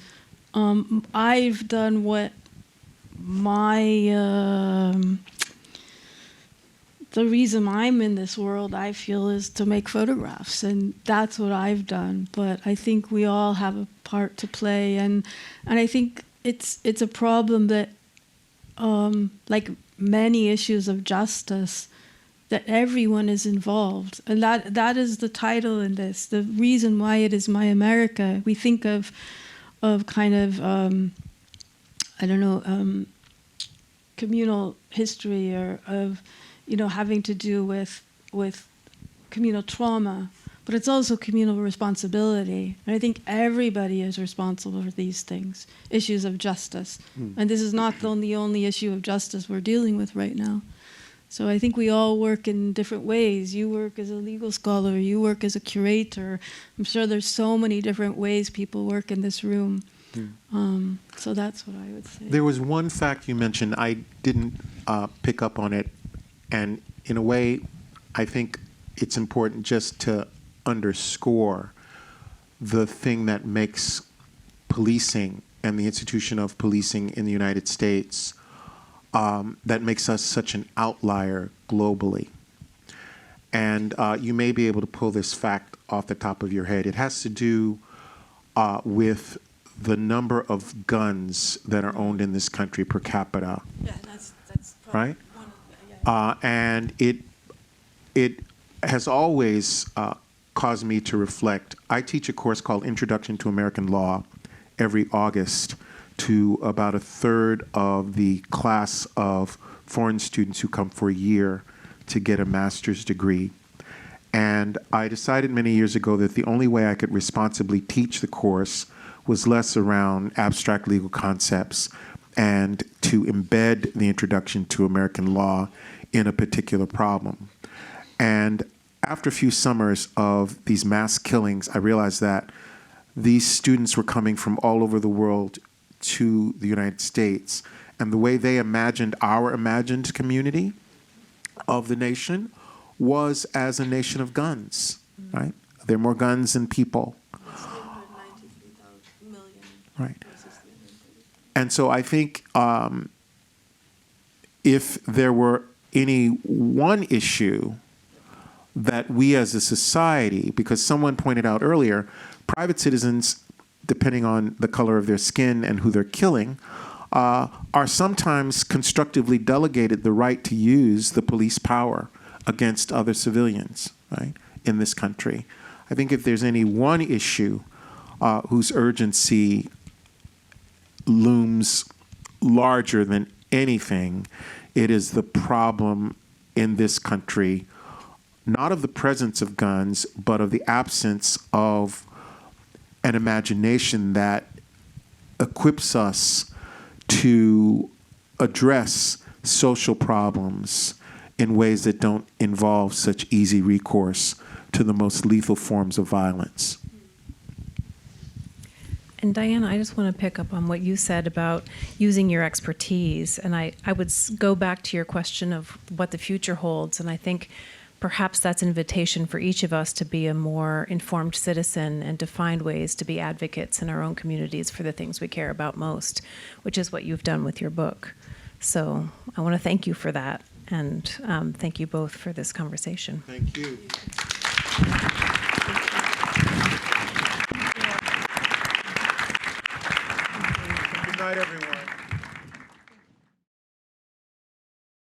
I've done what the reason I'm in this world, I feel, is to make photographs, and that's what I've done. But I think we all have a part to play, and I think it's a problem that, like many issues of justice, that everyone is involved, and that is the title in this. The reason why it is My America. We think of kind of communal history or of having to do with communal trauma, but it's also communal responsibility. And I think everybody is responsible for these things, issues of justice. And this is not the only issue of justice we're dealing with right now. So I think we all work in different ways. You work as a legal scholar, you work as a curator. I'm sure there's so many different ways people work in this room. So that's what I would say. There was one fact you mentioned, I didn't pick up on it, and in a way, I think it's important just to underscore the thing that makes policing and the institution of policing in the United States, that makes us such an outlier globally. And you may be able to pull this fact off the top of your head. It has to do with the number of guns that are owned in this country per capita. Yeah, that's right? One of the, and it has always caused me to reflect. I teach a course called Introduction to American Law every August to about a third of the class of foreign students who come for a year to get a master's degree. And I decided many years ago that the only way I could responsibly teach the course was less around abstract legal concepts and to embed the introduction to American law in a particular problem. And after a few summers of these mass killings, I realized that these students were coming from all over the world to the United States. And the way they imagined our imagined community of the nation was as a nation of guns, right? There are more guns than people. Right. And so I think if there were any one issue that we as a society, because someone pointed out earlier, private citizens, depending on the color of their skin and who they're killing, are sometimes constructively delegated the right to use the police power against other civilians, right, in this country. I think if there's any one issue whose urgency looms larger than anything. It is the problem in this country, not of the presence of guns, but of the absence of an imagination that equips us to address social problems in ways that don't involve such easy recourse to the most lethal forms of violence. And Diana, I just want to pick up on what you said about using your expertise. And I would go back to your question of what the future holds. And I think perhaps that's an invitation for each of us to be a more informed citizen and to find ways to be advocates in our own communities for the things we care about most, which is what you've done with your book. So I want to thank you for that. And thank you both for this conversation. Thank you. Good night, everyone.